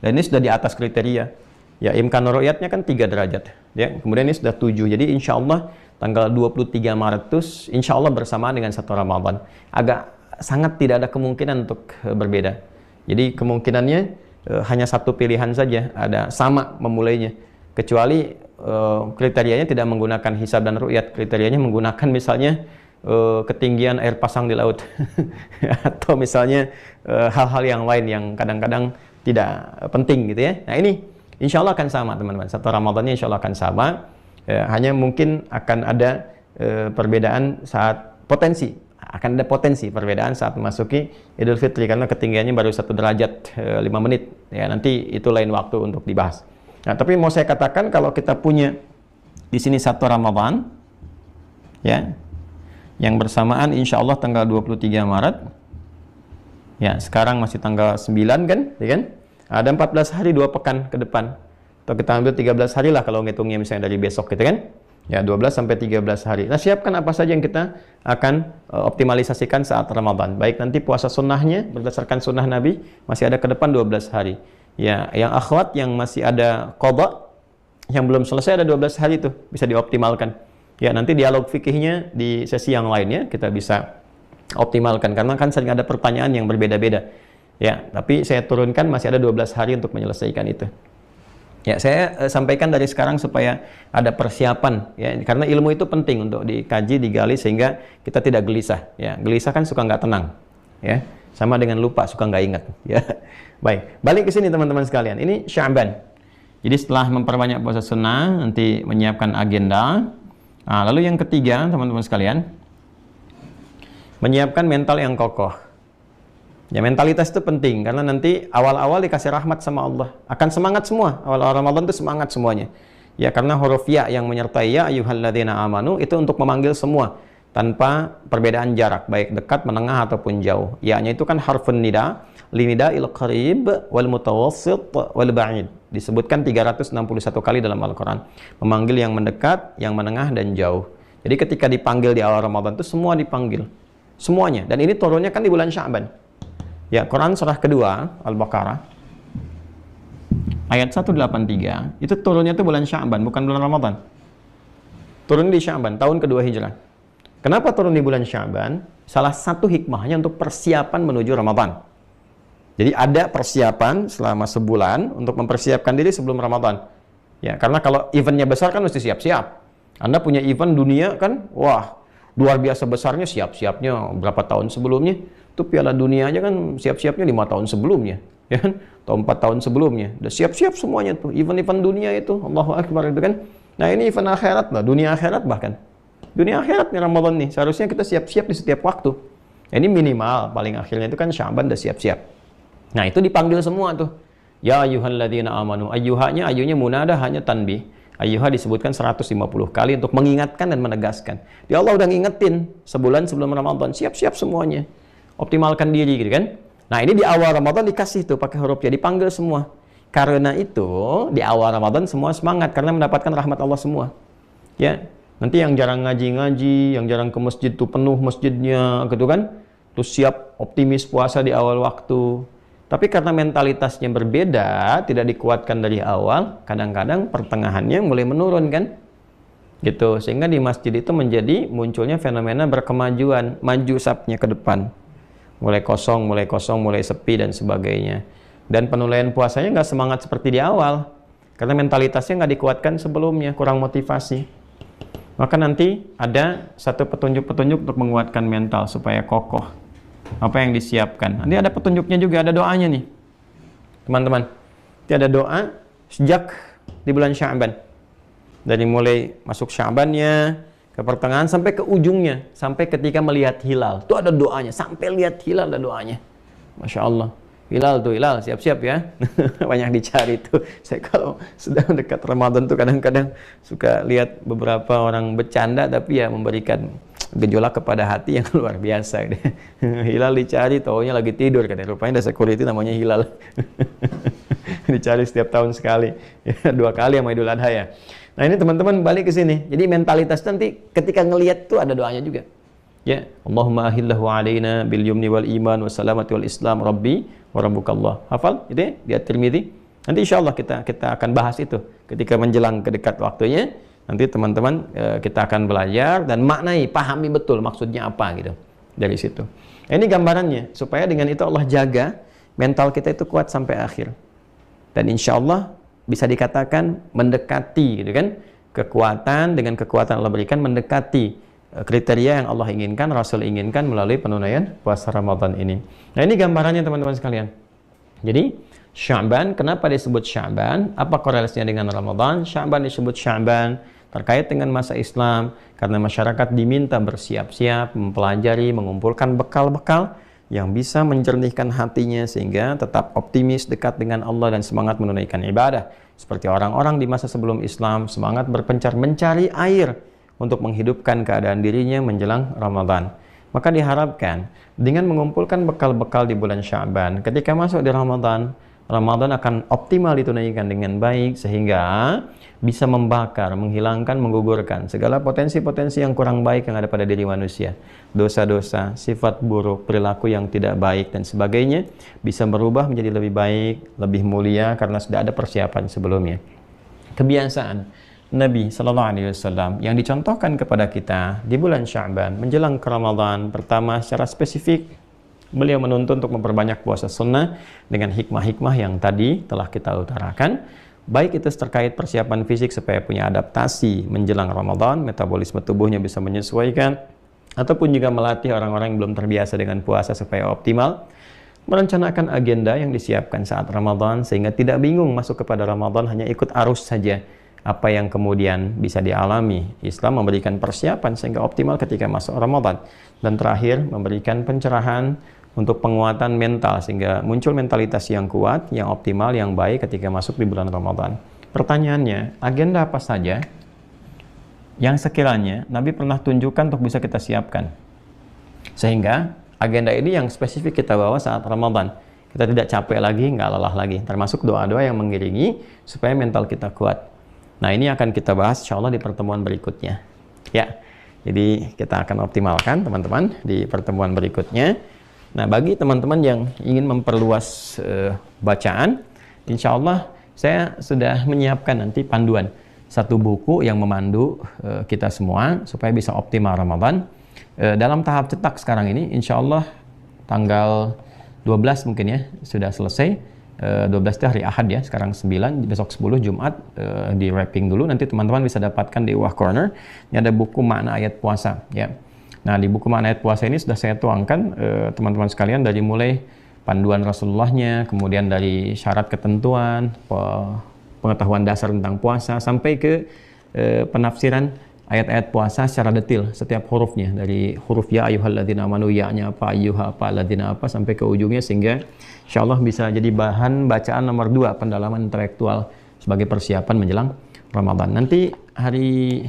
dan ini sudah di atas kriteria. Ya, imkan ru'yatnya kan 3 derajat. Ya, kemudian ini sudah 7. Jadi insya Allah tanggal 23 Maret itu insya Allah bersamaan dengan satu Ramadan. Sangat tidak ada kemungkinan untuk berbeda. Jadi kemungkinannya hanya satu pilihan saja, ada sama memulainya. Kecuali kriterianya tidak menggunakan hisab dan ru'yat. Kriterianya menggunakan misalnya ketinggian air pasang di laut. Atau misalnya hal-hal yang lain yang kadang-kadang tidak penting gitu ya. Nah, ini insya Allah akan sama teman-teman, satu Ramadannya insya Allah akan sama, hanya mungkin akan ada perbedaan saat akan ada potensi perbedaan saat memasuki Idul Fitri, karena ketinggiannya baru 1 derajat 5 menit, ya nanti itu lain waktu untuk dibahas. Nah, tapi mau saya katakan kalau kita punya di sini satu Ramadan, ya, yang bersamaan insya Allah tanggal 23 Maret, ya sekarang masih tanggal 9 kan, ya kan? Ada 14 hari 2 pekan ke depan. Atau kita ambil 13 hari lah kalau ngitungnya misalnya dari besok gitu kan. Ya 12 sampai 13 hari. Nah, siapkan apa saja yang kita akan optimalisasikan saat Ramadan. Baik nanti puasa sunnahnya berdasarkan sunnah Nabi masih ada ke depan 12 hari. Ya, yang akhwat yang masih ada qadha yang belum selesai ada 12 hari itu bisa dioptimalkan. Ya, nanti dialog fikihnya di sesi yang lainnya kita bisa optimalkan karena kan sering ada pertanyaan yang berbeda-beda. Ya, tapi saya turunkan masih ada 12 hari untuk menyelesaikan itu. Ya, saya sampaikan dari sekarang supaya ada persiapan ya, karena ilmu itu penting untuk dikaji, digali sehingga kita tidak gelisah ya. Gelisah kan suka nggak tenang ya. Sama dengan lupa, suka nggak ingat ya. Baik, balik ke sini teman-teman sekalian. Ini Sya'ban. Jadi setelah memperbanyak puasa sunnah, nanti menyiapkan agenda. Nah, lalu yang ketiga, teman-teman sekalian, menyiapkan mental yang kokoh. Ya, mentalitas itu penting karena nanti awal-awal dikasih rahmat sama Allah, akan semangat semua. Awal Ramadan itu semangat semuanya. Ya, karena huruf ya yang menyertai ya ayyuhalladzina amanu itu untuk memanggil semua tanpa perbedaan jarak, baik dekat, menengah ataupun jauh. Ya-nya itu kan harfun nida, linida'il qarib wal mutawassit wal ba'id. Disebutkan 361 kali dalam Al-Qur'an. Memanggil yang mendekat, yang menengah dan jauh. Jadi ketika dipanggil di awal Ramadan itu semua dipanggil. Semuanya. Dan ini turunnya kan di bulan Sya'ban. Ya, Quran surah kedua, Al-Baqarah, ayat 183, itu turunnya itu bulan Sya'ban, bukan bulan Ramadan. Turun di Sya'ban, tahun kedua Hijrah. Kenapa turun di bulan Sya'ban? Salah satu hikmahnya untuk persiapan menuju Ramadan. Jadi ada persiapan selama sebulan untuk mempersiapkan diri sebelum Ramadan. Ya, karena kalau eventnya besar kan mesti siap-siap. Anda punya event dunia kan, wah, luar biasa besarnya, siap-siapnya berapa tahun sebelumnya. Itu Piala Dunia aja kan siap-siapnya 5 tahun sebelumnya, ya kan? Atau 4 tahun sebelumnya. Udah siap-siap semuanya tuh. Event-event dunia itu, Allahu Akbar itu kan. Nah, ini event akhirat lah, dunia akhirat bahkan. Dunia akhirat nih Ramadan nih. Seharusnya kita siap-siap di setiap waktu. Ini minimal, paling akhirnya itu kan Sya'ban udah siap-siap. Nah, itu dipanggil semua tuh. Ya ayyuhalladzina amanu. Ayyuhanya munadah, hanya tanbih. Ayyuha disebutkan 150 kali untuk mengingatkan dan menegaskan. Ya Allah udah ngingetin sebulan sebelum Ramadan, siap-siap semuanya. Optimalkan diri gitu kan. Nah, ini di awal Ramadan dikasih tuh pakai huruf ya, dipanggil semua. Karena itu di awal Ramadan semua semangat karena mendapatkan rahmat Allah semua. Ya. Nanti yang jarang ngaji-ngaji, yang jarang ke masjid tuh penuh masjidnya gitu kan. Terus siap optimis puasa di awal waktu. Tapi karena mentalitasnya berbeda, tidak dikuatkan dari awal, kadang-kadang pertengahannya mulai menurun kan. Gitu. Sehingga di masjid itu menjadi munculnya fenomena berkemajuan, maju sapnya ke depan. Mulai kosong, mulai sepi dan sebagainya. Dan penilaian puasanya nggak semangat seperti di awal. Karena mentalitasnya nggak dikuatkan sebelumnya, kurang motivasi. Maka nanti ada satu petunjuk-petunjuk untuk menguatkan mental supaya kokoh. Apa yang disiapkan. Nanti ada petunjuknya juga, ada doanya nih. Teman-teman, nanti ada doa sejak di bulan Sya'ban. Dari mulai masuk Sya'bannya, ke pertengahan sampai ke ujungnya. Sampai ketika melihat hilal. Itu ada doanya. Sampai lihat hilal ada doanya. Masya Allah. Hilal tuh, hilal, siap-siap ya. Banyak dicari tuh. Saya kalau sudah dekat Ramadan tuh kadang-kadang suka lihat beberapa orang bercanda tapi ya memberikan gejolak kepada hati yang luar biasa. Hilal dicari, taunya lagi tidur katanya. Rupanya ada security namanya hilal. Dicari setiap tahun sekali. Ya, 2 kali sama Idul Adha ya. Nah, ini teman-teman balik ke sini. Jadi mentalitas nanti ketika ngelihat tuh ada doanya juga. Ya, Allahumma ahillahu alaina bil yumni wal iman was salamati wal islam rabbi wa rabbukallah. Hafal itu ya di At-Tirmidzi. Nanti insyaallah kita akan bahas itu ketika menjelang ke dekat waktunya. Nanti teman-teman kita akan belajar dan maknai, pahami betul maksudnya apa gitu dari situ. Nah, ini gambarannya supaya dengan itu Allah jaga mental kita itu kuat sampai akhir. Dan insyaallah bisa dikatakan mendekati gitu kan, kekuatan dengan kekuatan Allah berikan mendekati kriteria yang Allah inginkan, Rasul inginkan melalui penunaian puasa Ramadan ini. Nah, ini gambarannya teman-teman sekalian. Jadi, Sya'ban, kenapa disebut Sya'ban? Apa korelasinya dengan Ramadan? Sya'ban disebut Sya'ban terkait dengan masa Islam karena masyarakat diminta bersiap-siap, mempelajari, mengumpulkan bekal-bekal yang bisa menjernihkan hatinya sehingga tetap optimis, dekat dengan Allah dan semangat menunaikan ibadah. Seperti orang-orang di masa sebelum Islam, semangat berpencar mencari air untuk menghidupkan keadaan dirinya menjelang Ramadan. Maka diharapkan dengan mengumpulkan bekal-bekal di bulan Sya'ban, ketika masuk di Ramadan, Ramadan akan optimal ditunaikan dengan baik sehingga bisa membakar, menghilangkan, menggugurkan segala potensi-potensi yang kurang baik yang ada pada diri manusia. Dosa-dosa, sifat buruk, perilaku yang tidak baik dan sebagainya bisa berubah menjadi lebih baik, lebih mulia karena sudah ada persiapan sebelumnya. Kebiasaan Nabi Sallallahu Alaihi Wasallam yang dicontohkan kepada kita di bulan Sya'ban menjelang ke Ramadan, pertama secara spesifik beliau menuntun untuk memperbanyak puasa sunnah dengan hikmah-hikmah yang tadi telah kita utarakan, baik itu terkait persiapan fisik supaya punya adaptasi menjelang Ramadan, metabolisme tubuhnya bisa menyesuaikan, ataupun juga melatih orang-orang yang belum terbiasa dengan puasa supaya optimal, merencanakan agenda yang disiapkan saat Ramadan sehingga tidak bingung masuk kepada Ramadan hanya ikut arus saja. Apa yang kemudian bisa dialami. Islam memberikan persiapan sehingga optimal ketika masuk Ramadan. Dan terakhir, memberikan pencerahan untuk penguatan mental sehingga muncul mentalitas yang kuat, yang optimal, yang baik ketika masuk di bulan Ramadan. Pertanyaannya, agenda apa saja yang sekiranya Nabi pernah tunjukkan untuk bisa kita siapkan? Sehingga agenda ini yang spesifik kita bawa saat Ramadan. Kita tidak capek lagi, nggak lelah lagi. Termasuk doa-doa yang mengiringi supaya mental kita kuat. Nah, ini akan kita bahas insya Allah di pertemuan berikutnya. Ya, jadi kita akan optimalkan teman-teman di pertemuan berikutnya. Nah, bagi teman-teman yang ingin memperluas bacaan, insya Allah saya sudah menyiapkan nanti panduan. Satu buku yang memandu kita semua supaya bisa optimal Ramadan. Dalam tahap cetak sekarang ini, insya Allah tanggal 12 mungkin ya, sudah selesai. 12 itu hari Ahad ya, sekarang 9, besok 10 Jumat di wrapping dulu, nanti teman-teman bisa dapatkan di Wah Corner. Ini ada buku makna ayat puasa ya. Nah, di buku makna ayat puasa ini sudah saya tuangkan teman-teman sekalian dari mulai panduan Rasulullahnya, kemudian dari syarat ketentuan, pengetahuan dasar tentang puasa sampai ke penafsiran ayat-ayat puasa secara detail setiap hurufnya, dari huruf ya ayyuhalladzina amanu, ya-nya apa, ayyuha apa, ladzina apa, sampai ke ujungnya, sehingga insyaallah bisa jadi bahan bacaan nomor 2 pendalaman intelektual sebagai persiapan menjelang Ramadan. Nanti hari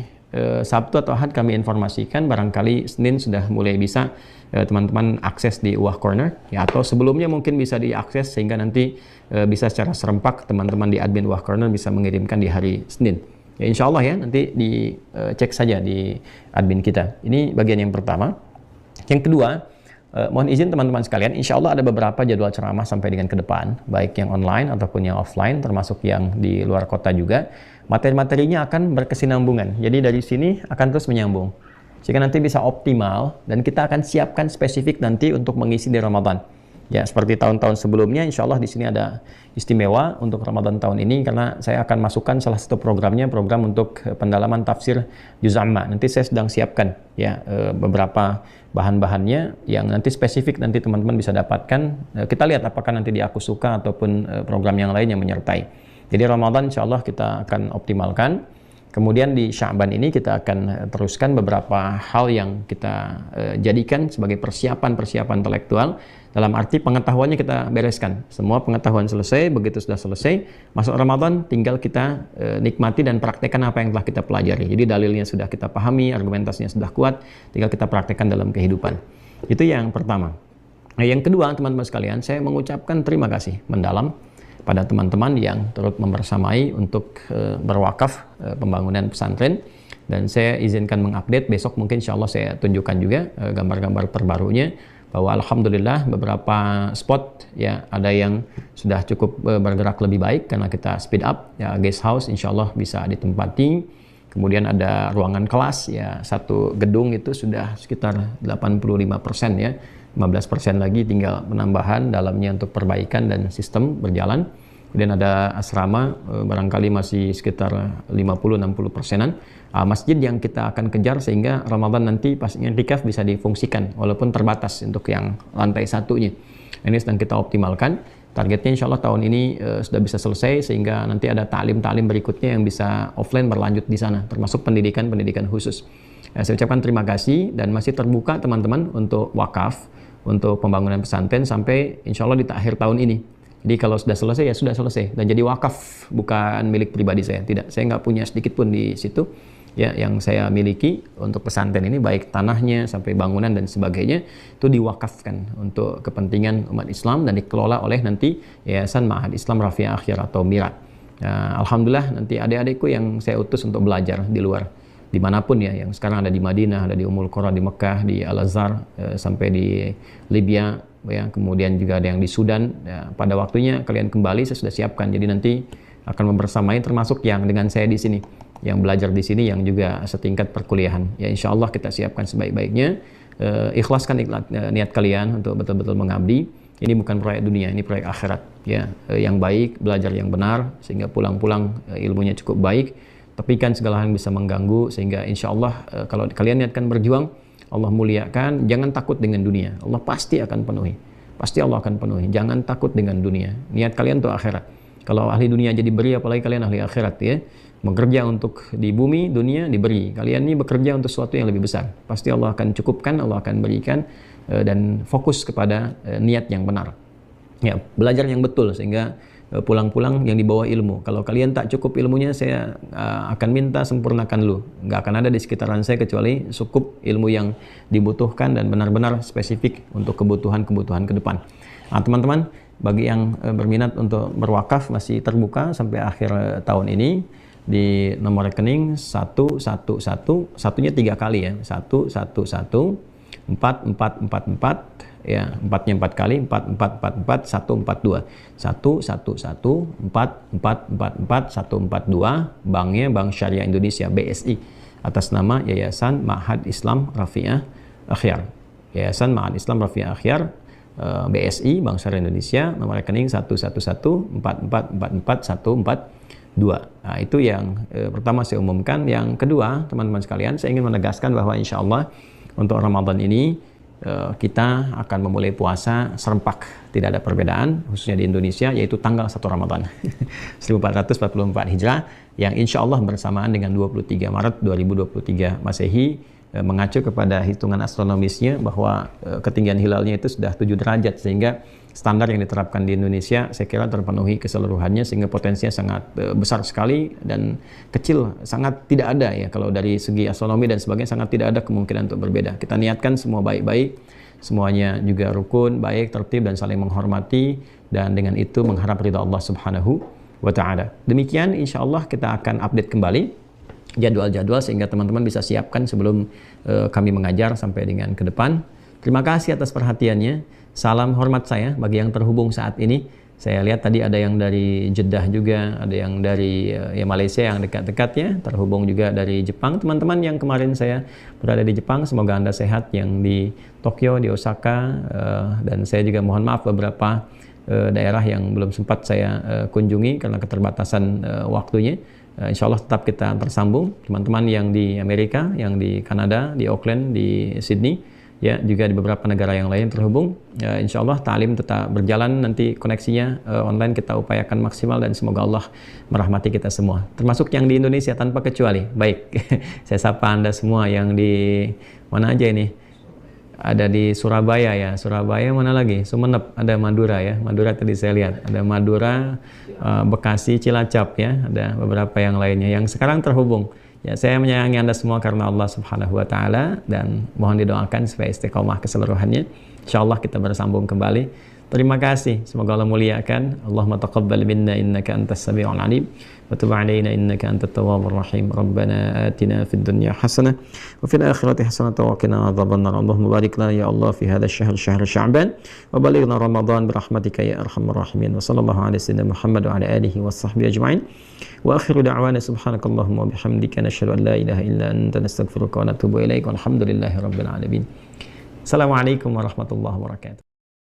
Sabtu atau Ahad kami informasikan, barangkali Senin sudah mulai bisa teman-teman akses di Uwah Corner ya, atau sebelumnya mungkin bisa diakses sehingga nanti bisa secara serempak teman-teman di admin Uwah Corner bisa mengirimkan di hari Senin. Ya insya Allah ya, nanti dicek saja di admin kita. Ini bagian yang pertama. Yang kedua, mohon izin teman-teman sekalian, insya Allah ada beberapa jadwal ceramah sampai dengan ke depan, baik yang online ataupun yang offline, termasuk yang di luar kota juga. Materi-materinya akan berkesinambungan, jadi dari sini akan terus menyambung, sehingga nanti bisa optimal, dan kita akan siapkan spesifik nanti untuk mengisi di Ramadan. Ya, seperti tahun-tahun sebelumnya, insya Allah di sini ada istimewa untuk Ramadan tahun ini, karena saya akan masukkan salah satu programnya, program untuk pendalaman tafsir Juz Amma. Nanti saya sedang siapkan ya beberapa bahan-bahannya yang nanti spesifik, nanti teman-teman bisa dapatkan. Kita lihat apakah nanti di Aku Suka ataupun program yang lain yang menyertai. Jadi Ramadan insya Allah kita akan optimalkan. Kemudian di Sya'ban ini kita akan teruskan beberapa hal yang kita jadikan sebagai persiapan intelektual. Dalam arti pengetahuannya kita bereskan. Semua pengetahuan selesai, begitu sudah selesai, masuk Ramadan tinggal kita nikmati dan praktekkan apa yang telah kita pelajari. Jadi dalilnya sudah kita pahami, argumentasinya sudah kuat, tinggal kita praktekkan dalam kehidupan. Itu yang pertama. Nah, yang kedua teman-teman sekalian, saya mengucapkan terima kasih mendalam pada teman-teman yang turut membersamai untuk berwakaf pembangunan pesantren, dan saya izinkan mengupdate besok, mungkin insya Allah saya tunjukkan juga gambar-gambar terbarunya, bahwa alhamdulillah beberapa spot ya ada yang sudah cukup bergerak lebih baik karena kita speed up ya. Guest house insya Allah bisa ditempati, kemudian ada ruangan kelas ya, satu gedung itu sudah sekitar 85% ya, 15% lagi tinggal penambahan dalamnya untuk perbaikan dan sistem berjalan. Kemudian ada asrama, barangkali masih sekitar 50-60%-an. Masjid yang kita akan kejar sehingga Ramadan nanti pas i'tikaf bisa difungsikan walaupun terbatas untuk yang lantai satunya. Ini sedang kita optimalkan. Targetnya insya Allah tahun ini sudah bisa selesai, sehingga nanti ada ta'lim berikutnya yang bisa offline berlanjut di sana, termasuk pendidikan khusus. Saya ucapkan terima kasih, dan masih terbuka teman-teman untuk wakaf untuk pembangunan pesantren sampai insya Allah di akhir tahun ini. Jadi kalau sudah selesai ya sudah selesai, dan jadi wakaf, bukan milik pribadi saya. Tidak, saya nggak punya sedikit pun di situ ya yang saya miliki untuk pesantren ini, baik tanahnya sampai bangunan dan sebagainya itu diwakafkan untuk kepentingan umat Islam dan dikelola oleh nanti Yayasan Ma'had Islam Rafiah Akhyar atau MIRA. Nah, alhamdulillah nanti adik-adikku yang saya utus untuk belajar di luar, dimanapun ya, yang sekarang ada di Madinah, ada di Ummul Qura di Mekah, di Al-Azhar, sampai di Libya ya, kemudian juga ada yang di Sudan ya, pada waktunya kalian kembali saya sudah siapkan. Jadi nanti akan membersamai, termasuk yang dengan saya di sini, yang belajar di sini, yang juga setingkat perkuliahan ya, insya Allah kita siapkan sebaik-baiknya. Ikhlaskan niat kalian untuk betul-betul mengabdi. Ini bukan proyek dunia, ini proyek akhirat ya, yang baik, belajar yang benar sehingga pulang-pulang ilmunya cukup baik. Tepikan segala hal yang bisa mengganggu, sehingga insya Allah kalau kalian niatkan berjuang, Allah muliakan. Jangan takut dengan dunia, Allah pasti akan penuhi, pasti Allah akan penuhi. Jangan takut dengan dunia, niat kalian untuk akhirat. Kalau ahli dunia jadi beri, apalagi kalian ahli akhirat ya, bekerja untuk di bumi, dunia diberi. Kalian ini bekerja untuk sesuatu yang lebih besar, pasti Allah akan cukupkan, Allah akan berikan, dan fokus kepada niat yang benar ya, belajar yang betul, sehingga pulang-pulang yang dibawa ilmu. Kalau kalian tak cukup ilmunya, saya akan minta sempurnakan dulu. Nggak akan ada di sekitaran saya kecuali cukup ilmu yang dibutuhkan dan benar-benar spesifik untuk kebutuhan-kebutuhan ke depan. Nah, teman-teman, bagi yang berminat untuk berwakaf masih terbuka sampai akhir tahun ini di nomor rekening 111, satunya 3 kali ya, 111 4444 ya, 4-nya 4 kali, 4444 142 111 4444 142, banknya Bank Syariah Indonesia BSI, atas nama Yayasan Ma'had Islam Rafiah Akhyar. Yayasan Ma'had Islam Rafiah Akhyar, BSI Bank Syariah Indonesia, nomor rekening 111 4444 142. Nah, itu yang pertama saya umumkan. Yang kedua, teman-teman sekalian, saya ingin menegaskan bahwa insya Allah untuk Ramadan ini kita akan memulai puasa serempak, tidak ada perbedaan, khususnya di Indonesia, yaitu tanggal 1 Ramadan 1444 Hijrah, yang insya Allah bersamaan dengan 23 Maret 2023 Masehi, mengacu kepada hitungan astronomisnya bahwa ketinggian hilalnya itu sudah 7 derajat, sehingga standar yang diterapkan di Indonesia saya kira terpenuhi keseluruhannya, sehingga potensinya sangat besar sekali dan kecil, sangat tidak ada ya, kalau dari segi astronomi dan sebagainya sangat tidak ada kemungkinan untuk berbeda. Kita niatkan semua baik-baik, semuanya juga rukun, baik, tertib dan saling menghormati, dan dengan itu mengharap ridha Allah Subhanahu wa Ta'ala. Demikian insya Allah kita akan update kembali jadwal-jadwal sehingga teman-teman bisa siapkan sebelum kami mengajar sampai dengan ke depan. Terima kasih atas perhatiannya. Salam hormat saya bagi yang terhubung saat ini. Saya lihat tadi ada yang dari Jeddah juga, ada yang dari Malaysia yang dekat-dekat ya, terhubung juga dari Jepang. Teman-teman yang kemarin saya berada di Jepang, semoga Anda sehat, yang di Tokyo, di Osaka, dan saya juga mohon maaf beberapa daerah yang belum sempat saya kunjungi karena keterbatasan waktunya. Insya Allah tetap kita tersambung. Teman-teman yang di Amerika, yang di Kanada, di Auckland, di Sydney, ya juga di beberapa negara yang lain terhubung. Insya Allah ta'lim tetap berjalan, nanti koneksinya online kita upayakan maksimal, dan semoga Allah merahmati kita semua, termasuk yang di Indonesia tanpa kecuali. Baik, saya sapa Anda semua yang di mana aja ini. Ada di Surabaya ya, Surabaya, mana lagi? Sumenep, ada Madura ya, Madura tadi saya lihat, ada Madura, Bekasi, Cilacap ya, ada beberapa yang lainnya yang sekarang terhubung. Ya, saya menyayangi Anda semua karena Allah Subhanahu wa Ta'ala, dan mohon didoakan supaya istiqomah keseluruhannya. Insyaallah kita bersambung kembali. Terima kasih, semoga Allah muliakan. Allahumma taqabbal minna innaka antas sami'ul alim wa tub 'alaina innaka antat tawwabur rahim. Rabbana atina fid dunya hasanah wa fil akhirati hasanah wa qina adzabannar. Allahumma barik lana ya Allah fi hadzal syahr, syahr Sya'ban, wa balighna Ramadan bi rahmatika ya arhamar rahimin. Wa sallallahu ala sayyidina Muhammad wa ala alihi washabbihi ajma'in. Wa akhiru da'wana subhanakallahumma wa bihamdika nashhadu an la ilaha illa anta nastaghfiruka wa natubu ilaik. Walhamdulillahi rabbil alamin. Assalamualaikum warahmatullahi wabarakatuh.